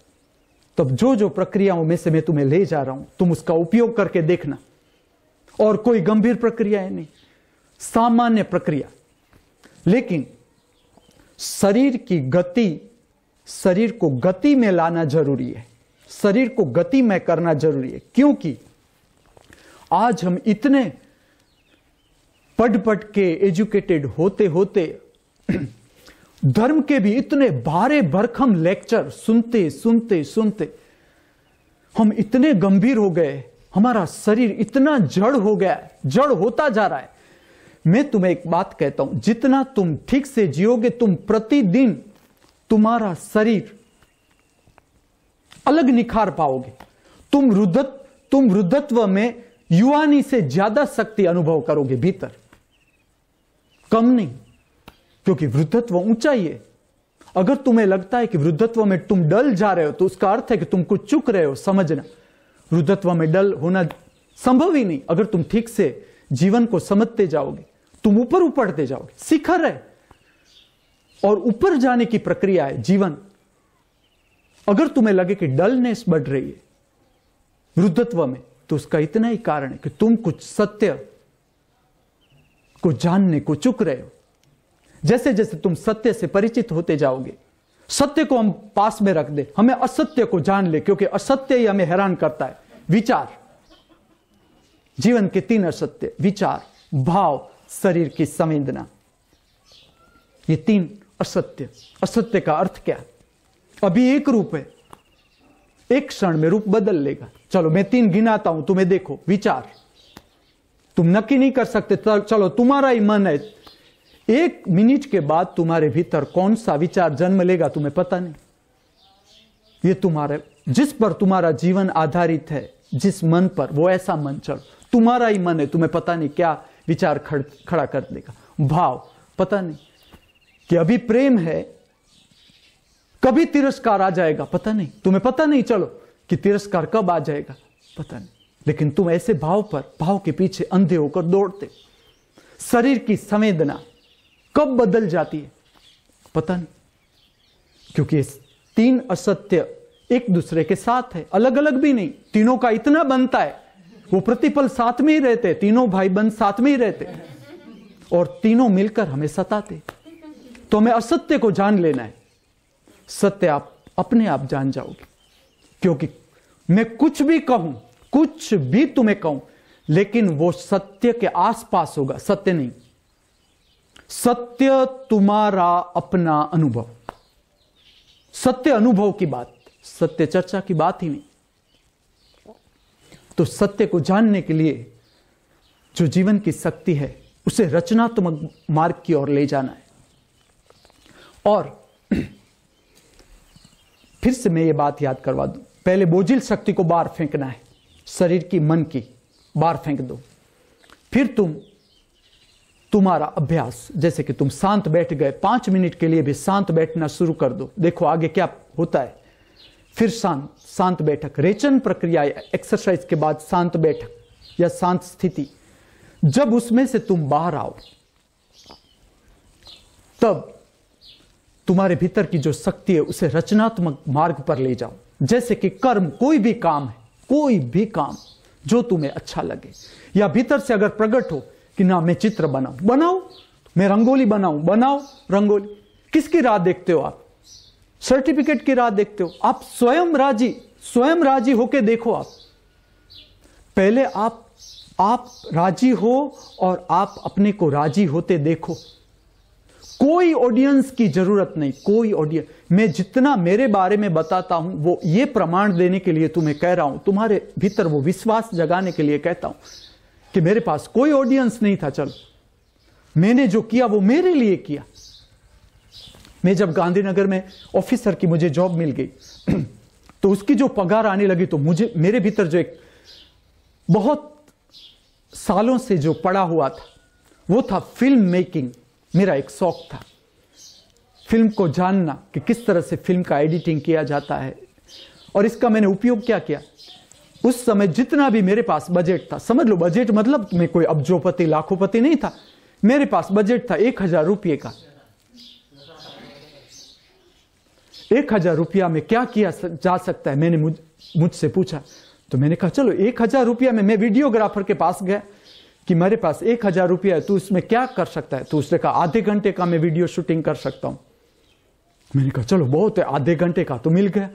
तब जो प्रक्रियाओं में से मैं तुम्हें ले जा रहा हूं, तुम उसका उपयोग करके देखना। और कोई गंभीर प्रक्रिया है नहीं, सामान्य प्रक्रिया, लेकिन शरीर की गति, शरीर को गति में लाना जरूरी है, शरीर को गति में करना जरूरी है। क्योंकि आज हम इतने पढ़ के एजुकेटेड होते होते धर्म के भी इतने भारे भरकम लेक्चर सुनते सुनते सुनते हम इतने गंभीर हो गए, हमारा शरीर इतना जड़ हो गया है, जड़ होता जा रहा है। मैं तुम्हें एक बात कहता हूं, जितना तुम ठीक से जियोगे, तुम प्रतिदिन तुम्हारा शरीर अलग निखार पाओगे। तुम वृद्धत्व में युवानी से ज्यादा शक्ति अनुभव करोगे भीतर, कम नहीं, क्योंकि वृद्धत्व ऊंचाई है। अगर तुम्हें लगता है कि वृद्धत्व में तुम डल जा रहे हो तो उसका अर्थ है कि तुम कुछ चूक रहे हो। समझना, वृद्धत्व में डल होना संभव ही नहीं। अगर तुम ठीक से जीवन को समझते जाओगे, तुम ऊपर ऊपरते जाओगे। शिखर है और ऊपर जाने की प्रक्रिया है जीवन। अगर तुम्हें लगे कि डलनेस बढ़ रही है वृद्धत्व में, तो उसका इतना ही कारण है कि तुम कुछ सत्य, उसको जानने को चूक रहे हो। जैसे जैसे तुम सत्य से परिचित होते जाओगे, सत्य को हम पास में रख दे, हमें असत्य को जान ले, क्योंकि असत्य ही हमें हैरान करता है। विचार, जीवन के 3 असत्य, विचार, भाव, शरीर की संवेदना, ये 3 असत्य। असत्य का अर्थ क्या? अभी एक रूप है, एक क्षण में रूप बदल लेगा। चलो मैं 3 गिनाता हूं, तुम्हें देखो। विचार, तुम नक्की नहीं कर सकते, चलो तुम्हारा ही मन है, 1 मिनट के बाद तुम्हारे भीतर कौन सा विचार जन्म लेगा तुम्हें पता नहीं। ये तुम्हारे, जिस पर तुम्हारा जीवन आधारित है, जिस मन पर, वो ऐसा मन, चलो तुम्हारा ही मन है, तुम्हें पता नहीं क्या विचार खड़ा कर देगा। भाव, पता नहीं कि अभी प्रेम है, कभी तिरस्कार आ जाएगा, पता नहीं, तुम्हें पता नहीं चलो कि तिरस्कार कब आ जाएगा, पता नहीं, लेकिन तुम ऐसे भाव पर, भाव के पीछे अंधे होकर दौड़ते। शरीर की संवेदना कब बदल जाती है पता नहीं, क्योंकि 3 असत्य एक दूसरे के साथ है, अलग अलग भी नहीं। तीनों का इतना बनता है, वो प्रतिपल साथ में ही रहते, तीनों भाई बंद साथ में ही रहते, और तीनों मिलकर हमें सताते। तो हमें असत्य को जान लेना है, सत्य आप अपने आप जान जाओगे। क्योंकि मैं कुछ भी कहूं, कुछ भी तुम्हें कहूं, लेकिन वो सत्य के आसपास होगा, सत्य नहीं। सत्य तुम्हारा अपना अनुभव, सत्य अनुभव की बात, सत्य चर्चा की बात ही नहीं। तो सत्य को जानने के लिए जो जीवन की शक्ति है, उसे रचनात्मक मार्ग की ओर ले जाना है। और फिर से मैं ये बात याद करवा दूं, पहले बोझिल शक्ति को बाहर फेंकना है, शरीर की, मन की बाहर फेंक दो। फिर तुम्हारा अभ्यास, जैसे कि तुम शांत बैठ गए, 5 मिनट के लिए भी शांत बैठना शुरू कर दो, देखो आगे क्या होता है। फिर शांत बैठक, रेचन प्रक्रिया, एक्सरसाइज के बाद शांत बैठक या शांत स्थिति, जब उसमें से तुम बाहर आओ, तब तुम्हारे भीतर की जो शक्ति है उसे रचनात्मक मार्ग पर ले जाओ। जैसे कि कर्म, कोई भी काम है, कोई भी काम जो तुम्हें अच्छा लगे, या भीतर से अगर प्रकट हो कि ना मैं चित्र बनाओ, मैं रंगोली बनाओ रंगोली। किसकी राह देखते हो आप? सर्टिफिकेट की राह देखते हो? आप स्वयं राजी होके देखो। आप पहले आप राजी हो और आप अपने को राजी होते देखो। कोई ऑडियंस की जरूरत नहीं, कोई ऑडियंस। मैं जितना मेरे बारे में बताता हूं, वो ये प्रमाण देने के लिए तुम्हें कह रहा हूं, तुम्हारे भीतर वो विश्वास जगाने के लिए कहता हूं कि मेरे पास कोई ऑडियंस नहीं था। चलो, मैंने जो किया वो मेरे लिए किया। मैं जब गांधीनगर में ऑफिसर की मुझे जॉब मिल गई, तो उसकी जो पगार आने लगी, तो मेरे भीतर जो एक बहुत सालों से जो पड़ा हुआ था, वो था फिल्म मेकिंग। मेरा एक शौक था फिल्म को जानना, कि किस तरह से फिल्म का एडिटिंग किया जाता है। और इसका मैंने उपयोग क्या किया, उस समय जितना भी मेरे पास बजट था, समझ लो बजट मतलब मैं कोई अब्जोपति लाखोंपति नहीं था, मेरे पास बजट था 1000 रुपये का। 1000 रुपया में क्या किया जा सकता है, मैंने मुझसे पूछा। तो मैंने कहा चलो 1000 रुपया में, मैं वीडियोग्राफर के पास गया कि मेरे पास 1000 रुपया है, तू इसमें क्या कर सकता है? तो उसने कहा आधे घंटे का मैं वीडियो शूटिंग कर सकता हूं। मैंने कहा चलो बहुत है, आधे घंटे का तो मिल गया।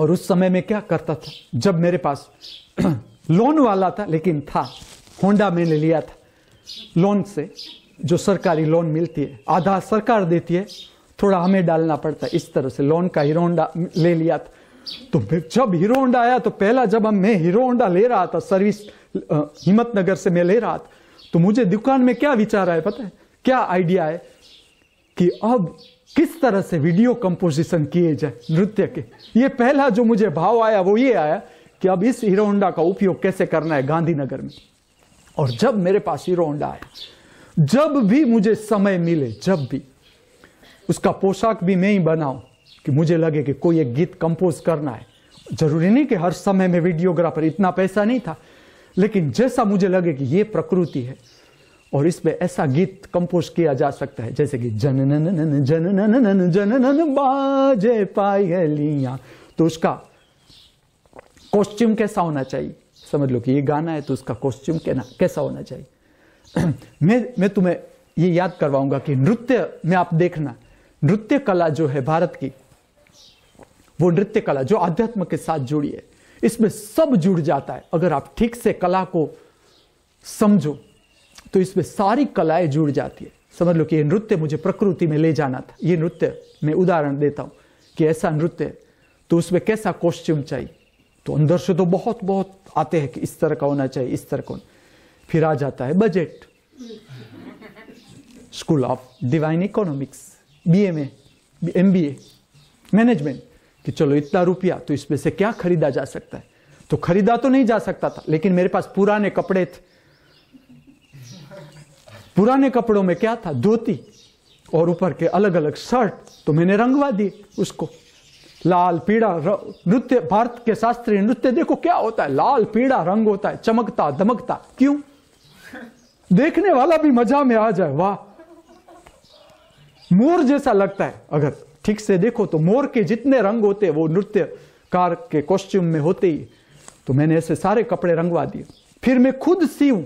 और उस समय में क्या करता था, जब मेरे पास लोन वाला था, लेकिन था, होंडा मैंने लिया था लोन से, जो सरकारी लोन मिलती है, आधा सरकार देती है, थोड़ा हमें डालना पड़ता है, इस तरह से लोन का हीरो होंडा ले लिया था। तो जब हीरो होंडा आया, तो पहला जब मैं हीरो होंडा ले रहा था, सर्विस हिम्मतनगर से मैं ले रहा था, तो मुझे दुकान में क्या विचार आया पता है, क्या आइडिया है कि अब किस तरह से वीडियो कंपोजिशन किए जाए नृत्य के। ये पहला जो मुझे भाव आया वो ये आया कि अब इस हीरो होंडा का उपयोग कैसे करना है गांधीनगर में। और जब मेरे पास हीरो होंडा आया, जब भी मुझे समय मिले, जब भी उसका पोशाक भी मैं ही बनाऊं, कि मुझे लगे कि कोई एक गीत कंपोज करना है। जरूरी नहीं कि हर समय में वीडियोग्राफर, इतना पैसा नहीं था, लेकिन जैसा मुझे लगे कि ये प्रकृति है और इसमें ऐसा गीत कंपोज किया जा सकता है, जैसे कि जननन जननन जननन बाजे पायलियां, तो उसका कॉस्ट्यूम कैसा होना चाहिए, समझ लो कि ये गाना है तो उसका कॉस्ट्यूम कैसा होना चाहिए। मैं तुम्हें ये याद करवाऊंगा कि नृत्य में आप देखना, नृत्य कला जो है भारत की, वो नृत्य कला जो आध्यात्म के साथ जुड़ी है, इसमें सब जुड़ जाता है। अगर आप ठीक से कला को समझो तो इसमें सारी कलाएं जुड़ जाती है। समझ लो कि ये नृत्य मुझे प्रकृति में ले जाना था। ये नृत्य मैं उदाहरण देता हूं कि ऐसा नृत्य है तो उसमें कैसा कॉस्ट्यूम चाहिए, तो अंदर से तो बहुत बहुत आते हैं कि इस तरह का होना चाहिए, इस तरह का। फिर आ जाता है budget, school of divine economics, BA में एमबीए मैनेजमेंट, कि चलो इतना रुपया तो इसमें से क्या खरीदा जा सकता है। तो खरीदा तो नहीं जा सकता था, लेकिन मेरे पास पुराने कपड़े थे। पुराने कपड़ों में क्या था, धोती और ऊपर के अलग अलग शर्ट, तो मैंने रंगवा दिए उसको लाल पीड़ा। नृत्य, भारत के शास्त्रीय नृत्य देखो क्या होता है, लाल पीड़ा रंग होता है, चमकता दमकता। क्यों? देखने वाला भी मजा में आ जाए। वाह, मोर जैसा लगता है। अगर ठीक से देखो तो मोर के जितने रंग होते हैं वो नृत्यकार के कॉस्ट्यूम में होते ही। तो मैंने ऐसे सारे कपड़े रंगवा दिए। फिर मैं खुद सीऊं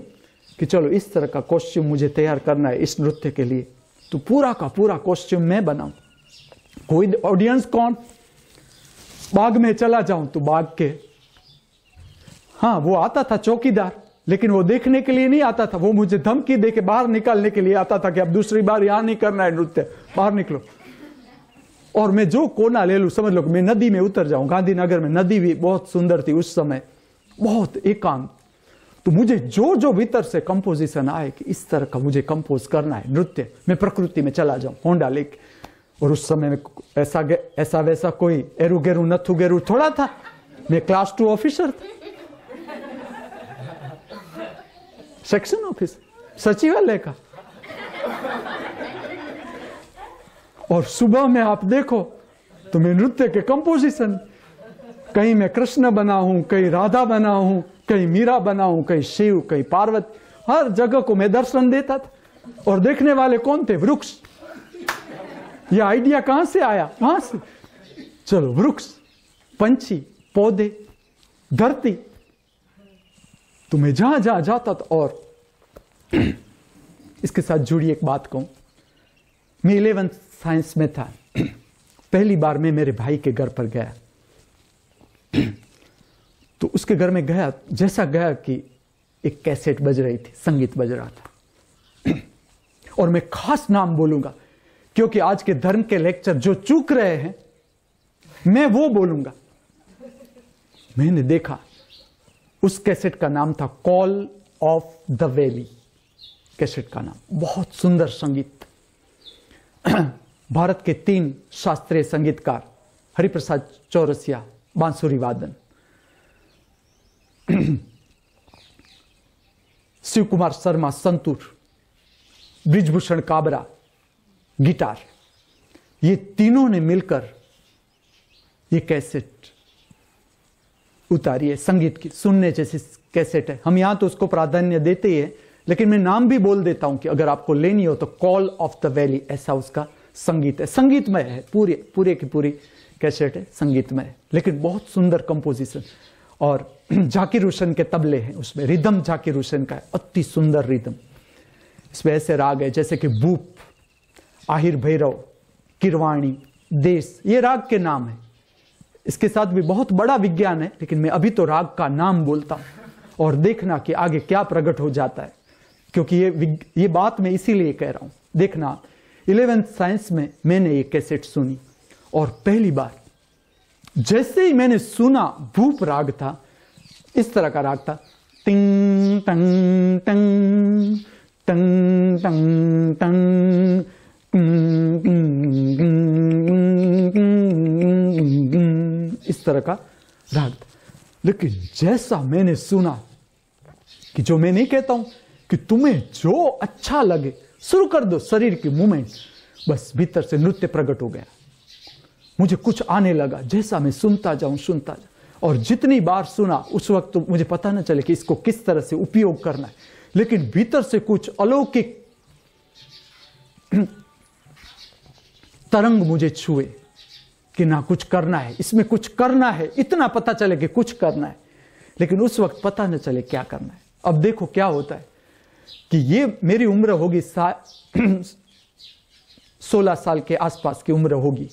कि चलो इस तरह का कॉस्ट्यूम मुझे तैयार करना है इस नृत्य के लिए, तो पूरा का पूरा कॉस्ट्यूम मैं बनाऊं। कोई ऑडियंस कौन? बाग में चला जाऊं तो बाग के, हाँ वो आता था चौकीदार, लेकिन वो देखने के लिए नहीं आता था, वो मुझे धमकी दे के बाहर निकालने के लिए आता था कि अब दूसरी बार यहां नहीं करना है नृत्य, बाहर निकलो। और मैं जो कोना ले लूं, समझ लो मैं नदी में उतर जाऊं। गांधीनगर में नदी भी बहुत सुंदर थी उस समय, बहुत एकांत। तो मुझे जो जो भीतर से कंपोजिशन आए कि इस तरह का मुझे कंपोज करना है नृत्य, मैं प्रकृति में चला जाऊं होंडा लेके। और उस समय में ऐसा वैसा कोई एरू गेरू नथु गेरू थोड़ा था, मैं क्लास 2 ऑफिसर था, सेक्शन ऑफिसर सचिवालय का। और सुबह में आप देखो तो मैं नृत्य के कंपोजिशन, कहीं मैं कृष्ण बना हूं, कहीं राधा बना हूं, कहीं मीरा बना हूं, कहीं शिव, कहीं पार्वती, हर जगह को मैं दर्शन देता था। और देखने वाले कौन थे? वृक्ष। ये आइडिया कहां से आया? वहां से। चलो वृक्ष, पंछी, पौधे, धरती, तो मैं जहां जहां जाता था। और इसके साथ जुड़ी एक बात कहूं, मैं 11th साइंस में था, पहली बार मैं मेरे भाई के घर पर गया। तो उसके घर में गया, जैसा गया कि एक कैसेट बज रही थी, संगीत बज रहा था। और मैं खास नाम बोलूंगा क्योंकि आज के धर्म के लेक्चर जो चूक रहे हैं मैं वो बोलूंगा। मैंने देखा उस कैसेट का नाम था call of the valley, cassette का नाम। बहुत सुंदर संगीत। भारत के 3 शास्त्रीय संगीतकार, हरिप्रसाद चौरसिया बांसुरी वादन, शिव कुमार शर्मा संतूर, ब्रिजभूषण काबरा गिटार, ये तीनों ने मिलकर ये कैसेट उतारी है संगीत की। सुनने जैसी कैसेट है। हम यहां तो उसको प्राधान्य देते ही है, लेकिन मैं नाम भी बोल देता हूं कि अगर आपको लेनी हो तो कॉल ऑफ द वैली, ऐसा उसका संगीत है। संगीतमय है, पूरे की पूरी कैसेट है संगीतमय है, लेकिन बहुत सुंदर कंपोजिशन। और जाकिर हुसैन के तबले हैं उसमें, रिदम जाकिर हुसैन का है, अति सुंदर रिदम। इसमें ऐसे राग है जैसे कि भूप, आहिर भैरव, किरवाणी, देश, ये राग के नाम है। इसके साथ भी बहुत बड़ा विज्ञान है, लेकिन मैं अभी तो राग का नाम बोलता हूं और देखना कि आगे क्या प्रकट हो जाता है, क्योंकि ये बात मैं इसीलिए कह रहा हूं। देखना 11th साइंस में मैंने ये कैसेट सुनी और पहली बार जैसे ही मैंने सुना, भूप राग था, इस तरह का राग था, टिंग टंग टंग टंग टंग टंग, इस तरह का राग था। लेकिन जैसा मैंने सुना कि जो मैं नहीं कहता हूं कि तुम्हें जो अच्छा लगे शुरू कर दो, शरीर की मूवमेंट, बस भीतर से नृत्य प्रकट हो गया। मुझे कुछ आने लगा, जैसा मैं सुनता जाऊं। और जितनी बार सुना उस वक्त तो मुझे पता न चले कि इसको किस तरह से उपयोग करना है, लेकिन भीतर से कुछ अलौकिक तरंग मुझे छुए कि ना कुछ करना है, इसमें कुछ करना है, इतना पता चले कि कुछ करना है। लेकिन उस वक्त पता न चले क्या करना है। अब देखो क्या होता है कि ये मेरी उम्र होगी 16 साल के आसपास की उम्र होगी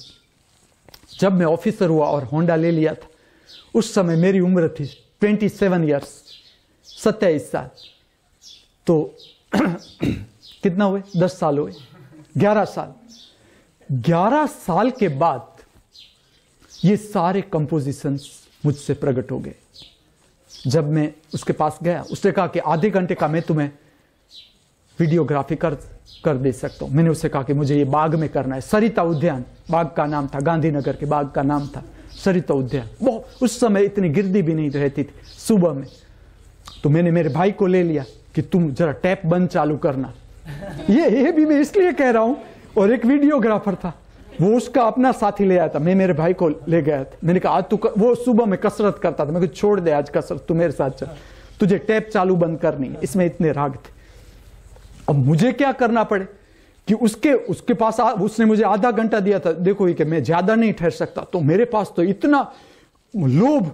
जब मैं ऑफिसर हुआ और होंडा ले लिया था। उस समय मेरी उम्र थी 27 ईयर्स, 27 साल। तो कितना हुए? 10 साल हुए, 11 साल। 11 साल के बाद ये सारे कंपोजिशंस मुझसे प्रकट हो गए। जब मैं उसके पास गया, उसने कहा कि आधे घंटे का मैं तुम्हें वीडियोग्राफी कर दे सकता हूं। मैंने उससे कहा कि मुझे ये बाग में करना है, सरिता उद्यान बाग का नाम था, गांधीनगर के बाग का नाम था सरिता उद्यान। बहुत उस समय इतनी गिरदी भी नहीं रहती थी सुबह में। तो मैंने मेरे भाई को ले लिया कि तुम जरा टैप बंद चालू करना। ये भी मैं इसलिए कह रहा हूं। और एक वीडियोग्राफर था, वो उसका अपना साथी ले आया था, मैं मेरे भाई को ले गया था। मैंने कहा आज तू वो सुबह में कसरत करता था, मैं कहा छोड़ दे आज कसरत, तू मेरे साथ चल, तुझे टैप चालू बंद करनी है। इसमें इतने राग थे। अब मुझे क्या करना पड़े कि उसके पास उसने मुझे आधा घंटा दिया था। देखो ये कि मैं ज्यादा नहीं ठहर सकता, तो मेरे पास तो इतना लोभ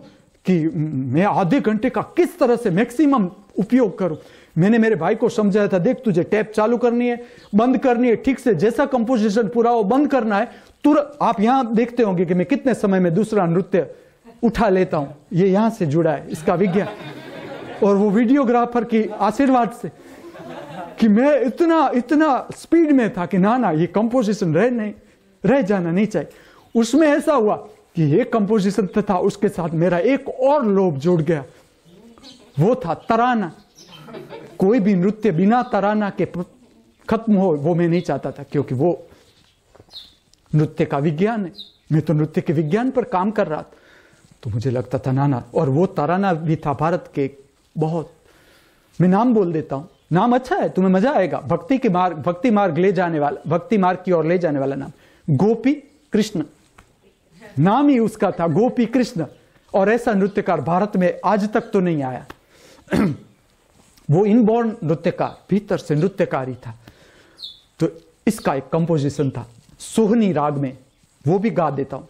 कि मैं आधे घंटे का किस तरह से मैक्सिमम उपयोग करूं। मैंने मेरे भाई को समझाया था, देख तुझे टैप चालू करनी है, बंद करनी है, ठीक से जैसा कंपोजिशन पूरा हो बंद करना है तुरंत। आप यहां देखते होंगे कि मैं कितने समय में दूसरा नृत्य उठा लेता हूं, ये यहां से जुड़ा है इसका विज्ञान। और वो वीडियोग्राफर की आशीर्वाद से कि मैं इतना स्पीड में था कि ना ये कंपोजिशन रह जाना नहीं चाहिए। उसमें ऐसा हुआ कि ये कंपोजिशन था, उसके साथ मेरा एक और लोभ जुड़ गया, वो था तराना। कोई भी नृत्य बिना तराना के खत्म हो वो मैं नहीं चाहता था, क्योंकि वो नृत्य का विज्ञान है। मैं तो नृत्य के विज्ञान पर काम कर रहा था, तो मुझे लगता था ना। और वो तराना भी था भारत के बहुत, मैं नाम बोल देता हूं, नाम अच्छा है, तुम्हें मजा आएगा। भक्ति मार्ग ले जाने वाला, भक्ति मार्ग की ओर ले जाने वाला नाम, गोपी कृष्ण नाम ही उसका था, गोपी कृष्ण। और ऐसा नृत्यकार भारत में आज तक तो नहीं आया। वो इनबॉर्न नृत्यकार, भीतर से नृत्यकार ही था। तो इसका एक कंपोजिशन था सोहनी राग में, वो भी गा देता हूं।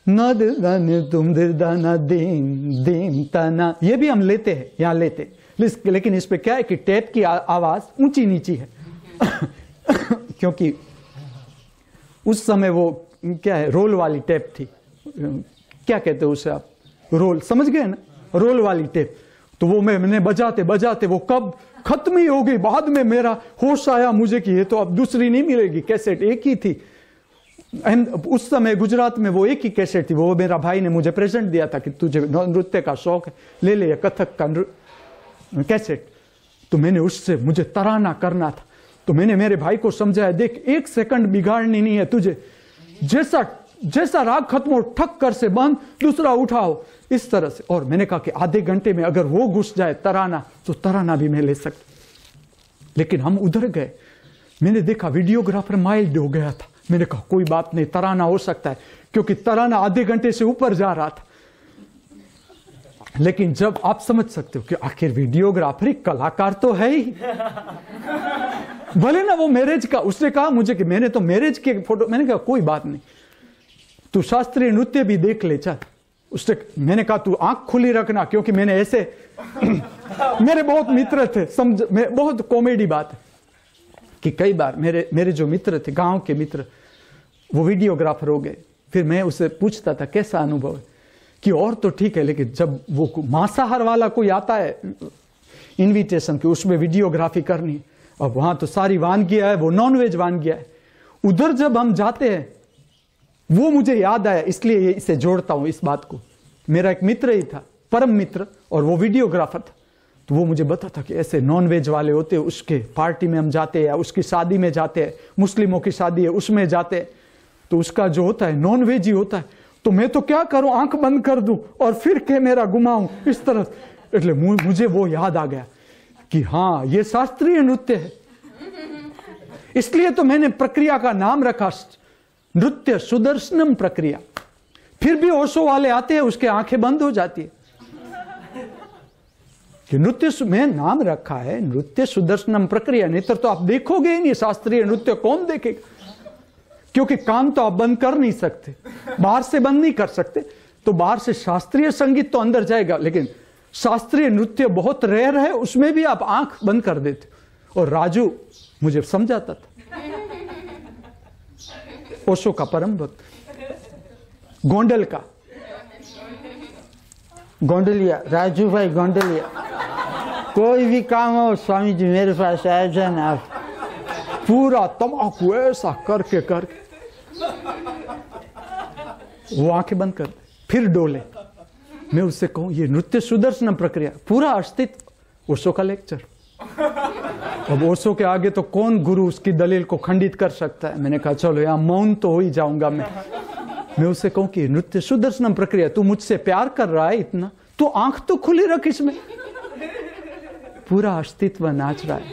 न दिल तुम दिल दीन तना, ये भी हम लेते हैं, यहां लेते, लेकिन इस पे क्या है कि टैप की आवाज ऊंची नीची है। क्योंकि उस समय वो क्या है, रोल वाली टैप थी, क्या कहते हैं उसे आप, रोल, समझ गए ना, रोल वाली टैप। तो वो मैंने बजाते वो कब खत्म ही हो गई। बाद में मेरा होश आया मुझे कि ये तो अब दूसरी नहीं मिलेगी, कैसेट एक ही थी। उस समय गुजरात में वो एक ही कैसेट थी, वो मेरा भाई ने मुझे प्रेजेंट दिया था कि तुझे नृत्य का शौक है, ले ले कथक का कैसेट। तो मैंने उससे, मुझे तराना करना था, तो मैंने मेरे भाई को समझाया, देख 1 सेकंड बिगाड़नी नहीं है तुझे, जैसा राग खत्म हो ठक कर से बंद, दूसरा उठाओ, इस तरह से। और मैंने कहा कि आधे घंटे में अगर वो घुस जाए तराना, तो तराना भी मैं ले सकता। लेकिन हम उधर गए, मैंने देखा वीडियोग्राफर माइल्ड हो गया था। मैंने कहा कोई बात नहीं, तराना हो सकता है, क्योंकि तराना आधे घंटे से ऊपर जा रहा था। लेकिन जब आप समझ सकते हो कि आखिर वीडियोग्राफर एक कलाकार तो है ही, भले ना वो मैरिज का, उसने कहा मुझे कि मैंने तो मैरिज के फोटो, मैंने कहा कोई बात नहीं, तू शास्त्रीय नृत्य भी देख ले चल। उसने, मैंने कहा तू आंख खुली रखना, क्योंकि मैंने ऐसे मेरे बहुत मित्र थे, समझ, बहुत कॉमेडी बात है कि कई बार मेरे जो मित्र थे, गांव के मित्र, वो वीडियोग्राफर हो गए। फिर मैं उससे पूछता था कैसा अनुभव है, कि और तो ठीक है, लेकिन जब वो मांसाहार वाला कोई आता है इनविटेशन की, उसमें वीडियोग्राफी करनी, अब वहां तो सारी वानगियां है, वो नॉनवेज वानगियां है। उधर जब हम जाते हैं, वो मुझे याद आया, इसलिए इसे जोड़ता हूं इस बात को। मेरा एक मित्र ही था, परम मित्र, और वो वीडियोग्राफर था। तो वो मुझे बताता कि ऐसे नॉनवेज वाले होते हैं, उसके पार्टी में हम जाते हैं, या उसकी शादी में जाते हैं, मुस्लिमों की शादी है उसमें जाते हैं, तो उसका जो होता है नॉनवेज ही होता है। तो मैं तो क्या करूं, आंख बंद कर दूं और फिर कैमरा घुमाऊं इस तरह। એટલે मुझे वो याद आ गया कि हाँ, ये शास्त्रीय नृत्य है। इसलिए तो मैंने प्रक्रिया का नाम रखा नृत्य सुदर्शनम प्रक्रिया। फिर भी ओशो वाले आते हैं, उसके आंखें बंद हो जाती है कि नृत्य में नाम रखा है नृत्य सुदर्शनम प्रक्रिया। नहीं तो आप देखोगे ही नहीं शास्त्रीय नृत्य, कौन देखेगा? क्योंकि कान तो आप बंद कर नहीं सकते, बाहर से बंद नहीं कर सकते, तो बाहर से शास्त्रीय संगीत तो अंदर जाएगा, लेकिन शास्त्रीय नृत्य बहुत रेयर है, उसमें भी आप आंख बंद कर देते। और राजू मुझे समझाता था, ओशो का परम भक्त, गोंडल का, गोंडलिया, राजू भाई गोंडलिया। कोई भी काम हो स्वामी जी मेरे पास आए जाए ना, आप पूरा तम्बाकू ऐसा करके करके वो आंखें बंद कर दे, फिर डोले। मैं उससे कहूं ये नृत्य सुदर्शन प्रक्रिया, पूरा अस्तित्व ओशो का लेक्चर। अब ओशो के आगे तो कौन गुरु उसकी दलील को खंडित कर सकता है। मैंने कहा चलो यहां मौन तो हो ही जाऊंगा मैं उससे कहूं कि नृत्य सुदर्शन प्रक्रिया, तू मुझसे प्यार कर रहा है इतना, तो आंख तो खुली रख, इसमें पूरा अस्तित्व नाच रहा है।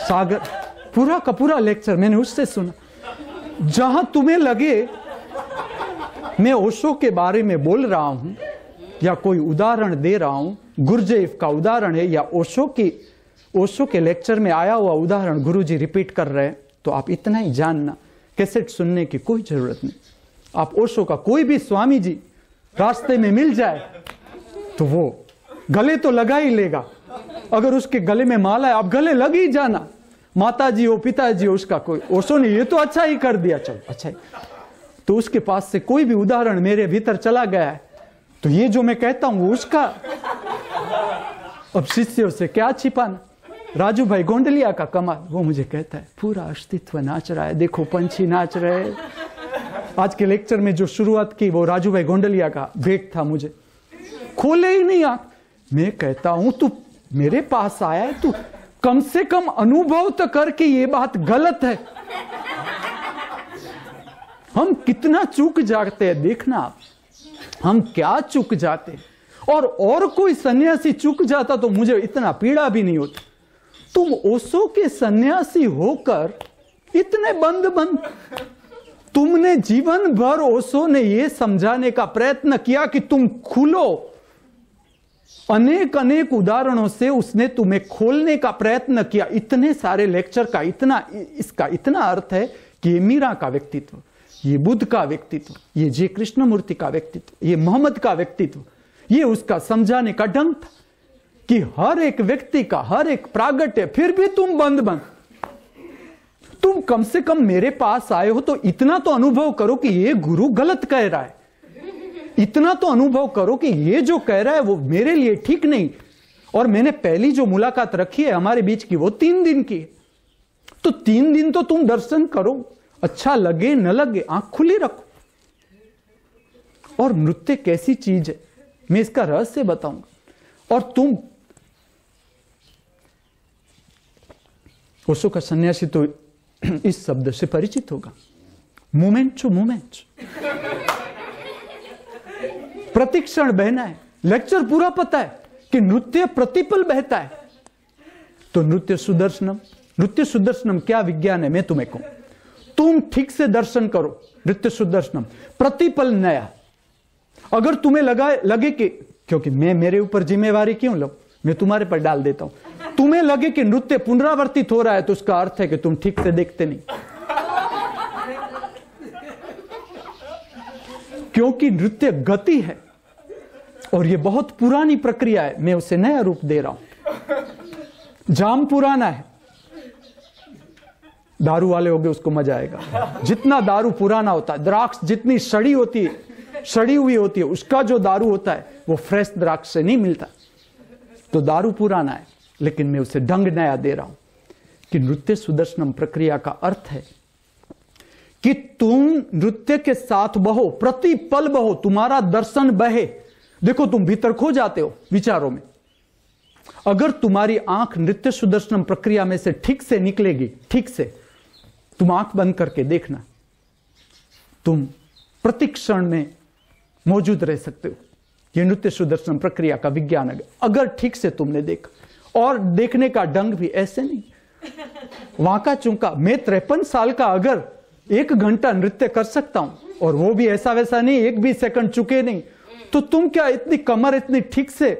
सागर पूरा का पूरा लेक्चर मैंने उससे सुना। जहां तुम्हें लगे मैं ओशो के बारे में बोल रहा हूं या कोई उदाहरण दे रहा हूं, गुरजेफ का उदाहरण है या ओशो के लेक्चर में आया हुआ उदाहरण गुरुजी रिपीट कर रहे हैं, तो आप इतना ही जानना, कैसेट सुनने की कोई जरूरत नहीं। आप ओशो का कोई भी स्वामी जी रास्ते में मिल जाए तो वो गले तो लगा ही लेगा। अगर उसके गले में माला है, आप गले लग ही जाना। माता जी हो, पिताजी हो, उसका कोई, ओशो ने ये तो अच्छा ही कर दिया, चलो अच्छा ही। तो उसके पास से कोई भी उदाहरण मेरे भीतर चला गया है, तो ये जो मैं कहता हूं उसका अब शिष्यों से क्या छिपाना। राजू भाई गोंडलिया का कमाल, वो मुझे कहता है पूरा अस्तित्व नाच रहा है, देखो पंछी नाच रहे। आज के लेक्चर में जो शुरुआत की वो राजू भाई गोंडलिया का भेंट था, मुझे खोले ही नहीं आंख। मैं कहता हूं तू मेरे पास आया है, तू कम से कम अनुभव तो कर कि ये बात गलत है। हम कितना चूक जाते हैं, देखना आप, हम क्या चूक जाते। और कोई सन्यासी चूक जाता तो मुझे इतना पीड़ा भी नहीं होती। तुम ओशो के सन्यासी होकर इतने बंद, तुमने जीवन भर ओशो ने यह समझाने का प्रयत्न किया कि तुम खुलो। अनेक उदाहरणों से उसने तुम्हें खोलने का प्रयत्न किया। इतने सारे लेक्चर का इसका इतना अर्थ है कि ये मीरा का व्यक्तित्व, ये बुद्ध का व्यक्तित्व, ये जय कृष्णमूर्ति का व्यक्तित्व, ये मोहम्मद का व्यक्तित्व, ये उसका समझाने का ढंग था कि हर एक व्यक्ति का हर एक प्रागट्य, फिर भी तुम बंद। तुम कम से कम मेरे पास आए हो तो इतना तो अनुभव करो कि ये गुरु गलत कह रहा है। इतना तो अनुभव करो कि ये जो कह रहा है वो मेरे लिए ठीक नहीं। और मैंने पहली जो मुलाकात रखी है हमारे बीच की, वो 3 दिन की है। तो 3 दिन तो तुम दर्शन करो, अच्छा लगे न लगे आंख खुली रखो। और नृत्य कैसी चीज है मैं इसका रहस्य बताऊंगा। और तुम ओशो का सन्यासी तो इस शब्द से परिचित होगा, मोमेंट टू मोमेंट, प्रतिक्षण बहना है। लेक्चर पूरा पता है कि नृत्य प्रतिपल बहता है। तो नृत्य सुदर्शनम क्या विज्ञान है मैं तुम्हें कहूं। तुम ठीक से दर्शन करो, नृत्य सुदर्शनम प्रतिपल नया। अगर तुम्हें लगे कि, क्योंकि मैं मेरे ऊपर जिम्मेवारी क्यों लो, मैं तुम्हारे पर डाल देता हूं। तुम्हें लगे कि नृत्य पुनरावर्तित हो रहा है तो उसका अर्थ है कि तुम ठीक से देखते नहीं। क्योंकि नृत्य गति है और यह बहुत पुरानी प्रक्रिया है, मैं उसे नया रूप दे रहा हूं। जाम पुराना है, दारू वाले होंगे उसको मजा आएगा। जितना दारू पुराना होता है, द्राक्ष जितनी सड़ी हुई होती है, उसका जो दारू होता है वो फ्रेश द्राक्ष से नहीं मिलता। तो दारू पुराना है, लेकिन मैं उसे ढंग नया दे रहा हूं कि नृत्य सुदर्शनम प्रक्रिया का अर्थ है कि तुम नृत्य के साथ बहो, प्रति पल बहो, तुम्हारा दर्शन बहे। देखो तुम भीतर खो जाते हो विचारों में। अगर तुम्हारी आंख नृत्य सुदर्शनम प्रक्रिया में से ठीक से निकलेगी, ठीक से, तुम आंख बंद करके देखना, तुम प्रतिक्षण में मौजूद रह सकते हो। यह नृत्य सुदर्शनम प्रक्रिया का विज्ञान है, अगर ठीक से तुमने देखा। और देखने का ढंग भी ऐसे नहीं वांका चूंका। मैं 53 साल का अगर 1 घंटा नृत्य कर सकता हूं और वो भी ऐसा वैसा नहीं, 1 भी सेकंड चुके नहीं, तो तुम क्या इतनी कमर इतनी ठीक से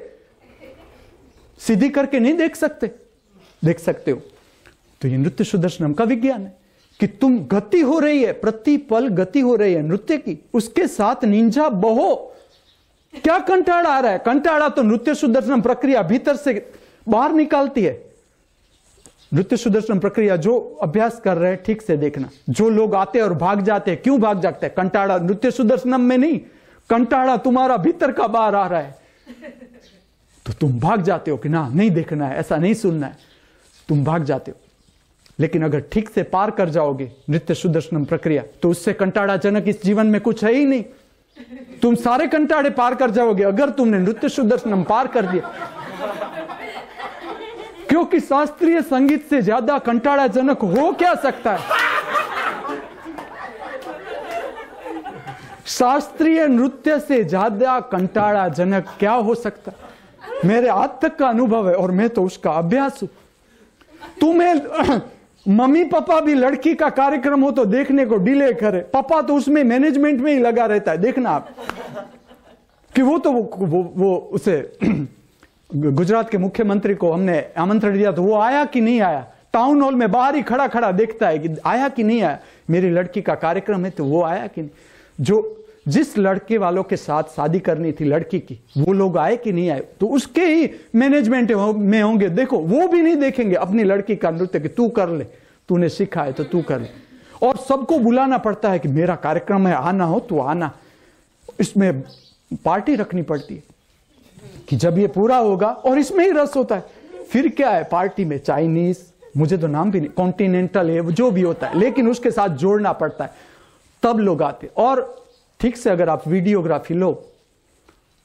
सीधी करके नहीं देख सकते? देख सकते हो। तो ये नृत्य सुदर्शनम का विज्ञान है कि तुम गति हो रही है, प्रति पल गति हो रही है नृत्य की, उसके साथ निंजा बहो। क्या कंटाड़ा आ रहा है? कंटाड़ा तो नृत्य सुदर्शन प्रक्रिया भीतर से बाहर निकालती है। नृत्य सुदर्शन प्रक्रिया जो अभ्यास कर रहे हैं ठीक से देखना। जो लोग आते हैं और भाग जाते हैं, क्यों भाग जाते हैं? कंटाड़ा नृत्य सुदर्शनम में नहीं, कंटाड़ा तुम्हारा भीतर का बाहर आ रहा है, तो तुम भाग जाते हो कि ना नहीं देखना है, ऐसा नहीं सुनना है, तुम भाग जाते हो। लेकिन अगर ठीक से पार कर जाओगे नृत्य सुदर्शनम प्रक्रिया, तो उससे कंटाड़ाजनक इस जीवन में कुछ है ही नहीं। तुम सारे कंटाड़े पार कर जाओगे अगर तुमने नृत्य सुदर्शनम पार कर दिया। क्योंकि शास्त्रीय संगीत से ज्यादा कंटाड़ाजनक हो क्या सकता है? शास्त्रीय नृत्य से ज्यादा कंटाड़ाजनक क्या हो सकता है? मेरे आज तक का अनुभव है और मैं तो उसका अभ्यास हूं। तुम्हें मम्मी पापा भी लड़की का कार्यक्रम हो तो देखने को डिले करे, पापा तो उसमें मैनेजमेंट में ही लगा रहता है। देखना आप कि वो तो वो उसे गुजरात के मुख्यमंत्री को हमने आमंत्रण दिया तो वो आया कि नहीं आया, टाउन हॉल में बाहर ही खड़ा खड़ा देखता है कि आया कि नहीं आया। मेरी लड़की का कार्यक्रम है तो वो आया कि नहीं। जो जिस लड़के वालों के साथ शादी करनी थी लड़की की, वो लोग आए कि नहीं आए, तो उसके ही मैनेजमेंट में होंगे। देखो वो भी नहीं देखेंगे अपनी लड़की का नृत्य कि तू कर ले, तूने सीखा है तो तू कर ले। और सबको बुलाना पड़ता है कि मेरा कार्यक्रम है, आना हो तो आना। इसमें पार्टी रखनी पड़ती है कि जब ये पूरा होगा, और इसमें ही रस होता है। फिर क्या है पार्टी में? चाइनीज, मुझे तो नाम भी नहीं, कॉन्टिनेंटल है, जो भी होता है, लेकिन उसके साथ जोड़ना पड़ता है, तब लोग आते। और ठीक से अगर आप वीडियोग्राफी लो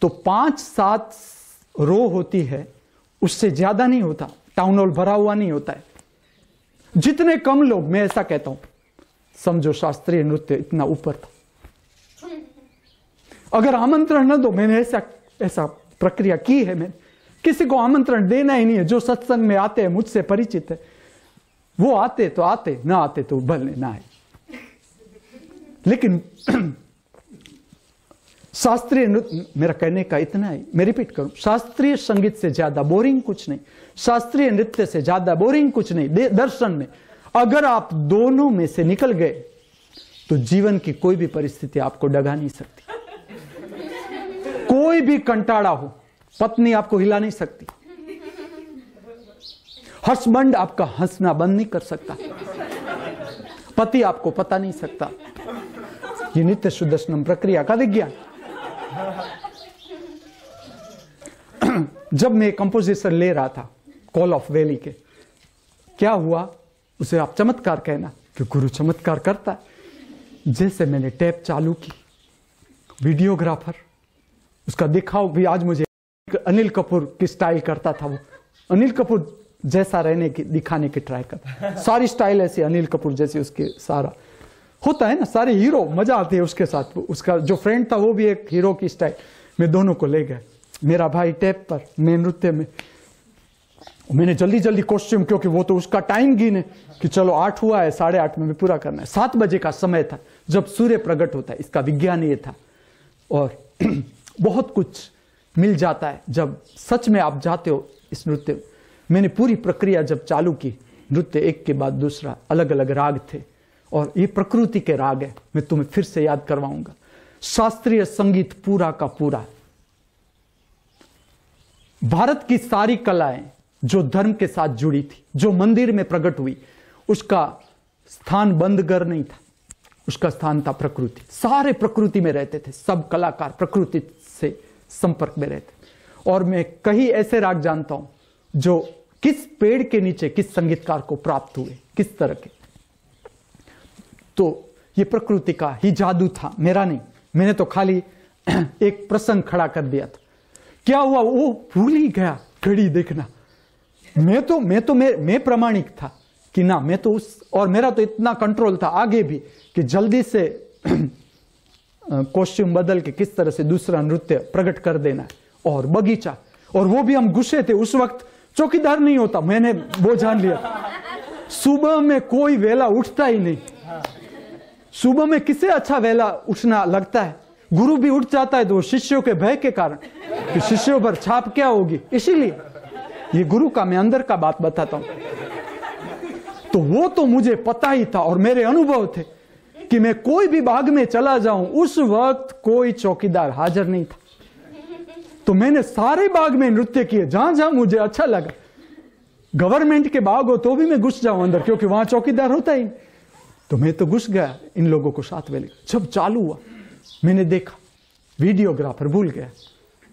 तो 5-7 रो होती है, उससे ज्यादा नहीं होता। टाउन हॉल भरा हुआ नहीं होता है। जितने कम लोग, मैं ऐसा कहता हूं, समझो शास्त्रीय नृत्य इतना ऊपर था। अगर आमंत्रण न दो, मैंने ऐसा प्रक्रिया की है, मैंने किसी को आमंत्रण देना ही नहीं है। जो सत्संग में आते हैं, मुझसे परिचित है, वो आते तो आते, ना आते तो भले ना आए। लेकिन शास्त्रीय नृत्य, मेरा कहने का इतना है, मैं रिपीट करूं, शास्त्रीय संगीत से ज्यादा बोरिंग कुछ नहीं, शास्त्रीय नृत्य से ज्यादा बोरिंग कुछ नहीं। दर्शन में अगर आप दोनों में से निकल गए तो जीवन की कोई भी परिस्थिति आपको डगा नहीं सकती। कोई भी कंटाड़ा हो, पत्नी आपको हिला नहीं सकती, हर्षबंड आपका हंसना बंद नहीं कर सकता, पति आपको पता नहीं सकता। ये नित्य सुदर्शनम प्रक्रिया का विज्ञान। जब मैं कंपोजिशन ले रहा था कॉल ऑफ वैली के, क्या हुआ उसे आप चमत्कार कहना, कि गुरु चमत्कार करता है। जैसे मैंने टेप चालू की, वीडियोग्राफर उसका दिखाओ भी, आज मुझे अनिल कपूर की स्टाइल करता था, वो अनिल कपूर जैसा रहने की दिखाने की ट्राई करता, सारी स्टाइल ऐसी अनिल कपूर जैसी, उसके सारा होता है ना, सारे हीरो, मजा आती है उसके साथ। उसका जो फ्रेंड था वो भी एक हीरो की स्टाइल में, दोनों को ले गए। मेरा भाई टेप पर, मैं नृत्य में। मैंने जल्दी जल्दी कॉस्ट्यूम, क्योंकि वो तो उसका टाइम गिने कि चलो 8 हुआ है, 8:30 में भी पूरा करना है। 7 बजे का समय था जब सूर्य प्रकट होता है, इसका विज्ञान ये था। और बहुत कुछ मिल जाता है जब सच में आप जाते हो इस नृत्य में। मैंने पूरी प्रक्रिया जब चालू की, नृत्य एक के बाद दूसरा, अलग अलग राग थे, और ये प्रकृति के राग है, मैं तुम्हें फिर से याद करवाऊंगा। शास्त्रीय संगीत पूरा का पूरा, भारत की सारी कलाएं जो धर्म के साथ जुड़ी थी, जो मंदिर में प्रकट हुई, उसका स्थान बंदगर नहीं था, उसका स्थान था प्रकृति। सारे प्रकृति में रहते थे, सब कलाकार प्रकृति से संपर्क में रहते। और मैं कई ऐसे राग जानता हूं जो किस पेड़ के नीचे किस संगीतकार को प्राप्त हुए, किस तरह के। तो ये प्रकृति का ही जादू था, मेरा नहीं। मैंने तो खाली एक प्रसंग खड़ा कर दिया था। क्या हुआ, वो भूल ही गया घड़ी देखना। मैं प्रमाणिक था कि ना, मैं तो उस, और मेरा तो इतना कंट्रोल था आगे भी कि जल्दी से कॉस्ट्यूम बदल के किस तरह से दूसरा नृत्य प्रकट कर देना है। और बगीचा, और वो भी हम गुस्से थे उस वक्त, चौकीदार नहीं होता, मैंने वो जान लिया। सुबह में कोई वेला उठता ही नहीं। सुबह में किसे अच्छा वेला उठना लगता है? गुरु भी उठ जाता है तो शिष्यों के भय के कारण, कि शिष्यों पर छाप क्या होगी। इसीलिए ये गुरु का मैं अंदर का बात बताता हूं। तो वो तो मुझे पता ही था और मेरे अनुभव थे कि मैं कोई भी बाग में चला जाऊं, उस वक्त कोई चौकीदार हाजिर नहीं था। तो मैंने सारे बाग में नृत्य किए जहां जहां मुझे अच्छा लगा। गवर्नमेंट के बाग हो तो भी मैं घुस जाऊं अंदर, क्योंकि वहां चौकीदार होता ही। तो मैं तो घुस गया इन लोगों को साथ में लेकर। जब चालू हुआ मैंने देखा, वीडियोग्राफर भूल गया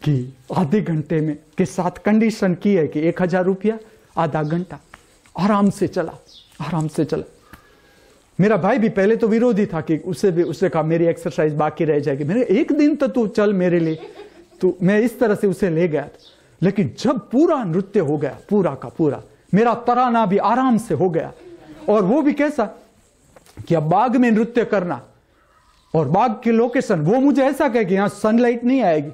कि आधे घंटे में के साथ कंडीशन की है कि 1000 रुपया आधा घंटा। आराम से चला, आराम से चला। मेरा भाई भी पहले तो विरोधी था कि उससे कहा मेरी एक्सरसाइज बाकी रह जाएगी। मैंने एक दिन तो तू चल मेरे लिए, तो मैं इस तरह से उसे ले गया था। लेकिन जब पूरा नृत्य हो गया, पूरा का पूरा, मेरा तराना भी आराम से हो गया। और वो भी कैसा कि अब बाग में नृत्य करना और बाग की लोकेशन, वो मुझे ऐसा कहे कि यहां सनलाइट नहीं आएगी।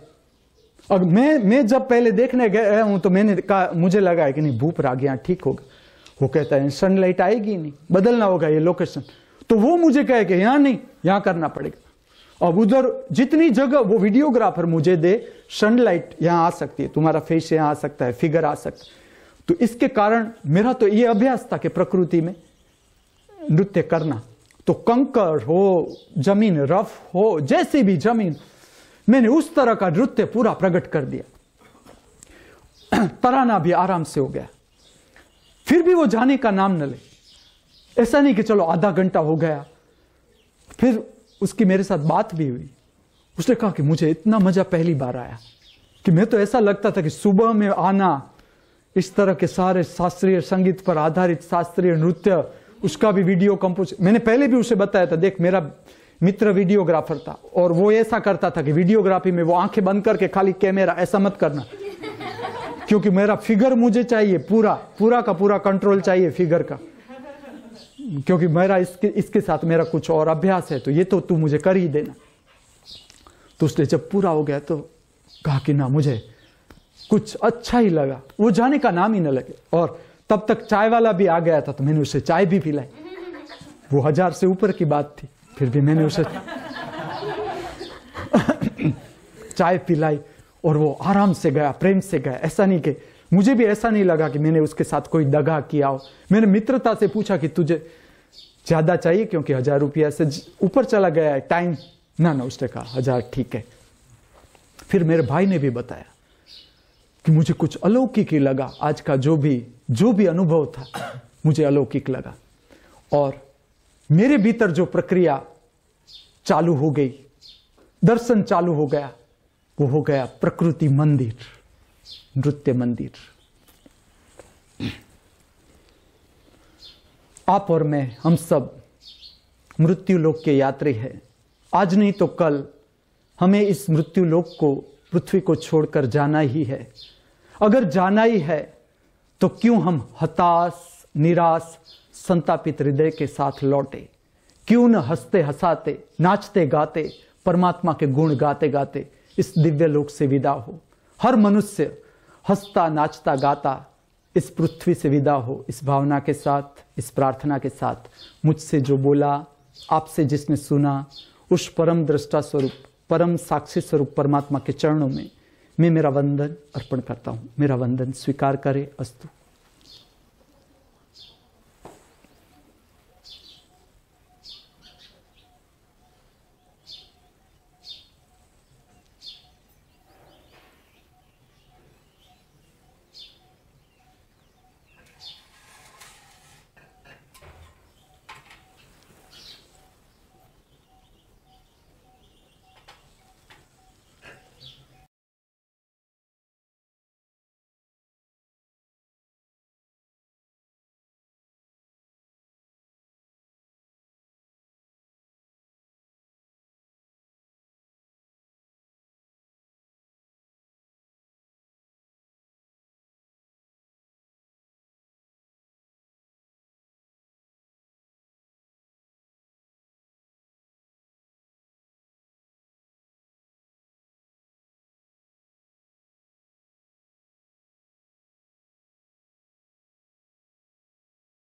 अब मैं जब पहले देखने गया हूं तो मैंने कहा, मुझे लगा है कि नहीं भूप राग यहां ठीक होगा। वो कहता है सनलाइट आएगी नहीं, बदलना होगा ये लोकेशन। तो वो मुझे कहे कि यहां नहीं, यहां करना पड़ेगा। अब उधर जितनी जगह वो वीडियोग्राफर मुझे दे, सनलाइट यहां आ सकती है, तुम्हारा फेस यहां आ सकता है, फिगर आ सकता है। तो इसके कारण मेरा तो ये अभ्यास था कि प्रकृति में नृत्य करना। तो कंकड़ हो, जमीन रफ हो, जैसी भी जमीन, मैंने उस तरह का नृत्य पूरा प्रकट कर दिया। तराना भी आराम से हो गया। फिर भी वो जाने का नाम न ले। ऐसा नहीं कि चलो आधा घंटा हो गया। फिर उसकी मेरे साथ बात भी हुई। उसने कहा कि मुझे इतना मजा पहली बार आया कि मैं तो ऐसा लगता था कि सुबह में आना, इस तरह के सारे शास्त्रीय संगीत पर आधारित शास्त्रीय नृत्य, उसका भी वीडियो कंपोज। मैंने पहले भी उसे बताया था, देख मेरा मित्र वीडियोग्राफर था और वो ऐसा करता था कि वीडियोग्राफी में वो आंखें बंद करके खाली कैमरा, ऐसा मत करना, क्योंकि मेरा फिगर मुझे चाहिए, पूरा का पूरा कंट्रोल चाहिए फिगर का, क्योंकि मेरा इसके साथ मेरा कुछ और अभ्यास है, तो ये तो तू मुझे कर ही देना। तो उसने जब पूरा हो गया तो कहा कि ना, मुझे कुछ अच्छा ही लगा। वो जाने का नाम ही न लगे। और तब तक चाय वाला भी आ गया था, तो मैंने उसे चाय भी पिलाई। वो 1000 से ऊपर की बात थी, फिर भी मैंने उसे चाय पिलाई और वो आराम से गया, प्रेम से गया। ऐसा नहीं कि मुझे भी ऐसा नहीं लगा कि मैंने उसके साथ कोई दगा किया हो। मैंने मित्रता से पूछा कि तुझे ज्यादा चाहिए, क्योंकि 1000 रुपया से ऊपर चला गया है टाइम। ना, उसने कहा 1000 ठीक है। फिर मेरे भाई ने भी बताया कि मुझे कुछ अलौकिक ही लगा। आज का जो भी अनुभव था मुझे अलौकिक लगा। और मेरे भीतर जो प्रक्रिया चालू हो गई, दर्शन चालू हो गया, वो हो गया प्रकृति मंदिर, नृत्य मंदिर। आप और मैं, हम सब मृत्यु लोक के यात्री हैं। आज नहीं तो कल हमें इस मृत्यु लोक को, पृथ्वी को छोड़कर जाना ही है। अगर जाना ही है तो क्यों हम हताश, निराश, संतापित हृदय के साथ लौटे? क्यों न हंसते हंसाते, नाचते गाते, परमात्मा के गुण गाते गाते इस दिव्य लोक से विदा हो? हर मनुष्य हंसता नाचता गाता इस पृथ्वी से विदा हो, इस भावना के साथ, इस प्रार्थना के साथ। मुझसे जो बोला, आपसे जिसने सुना, उस परम दृष्टा स्वरूप, परम साक्षी स्वरूप परमात्मा के चरणों में मैं मेरा वंदन अर्पण करता हूं। मेरा वंदन स्वीकार करे। अस्तु।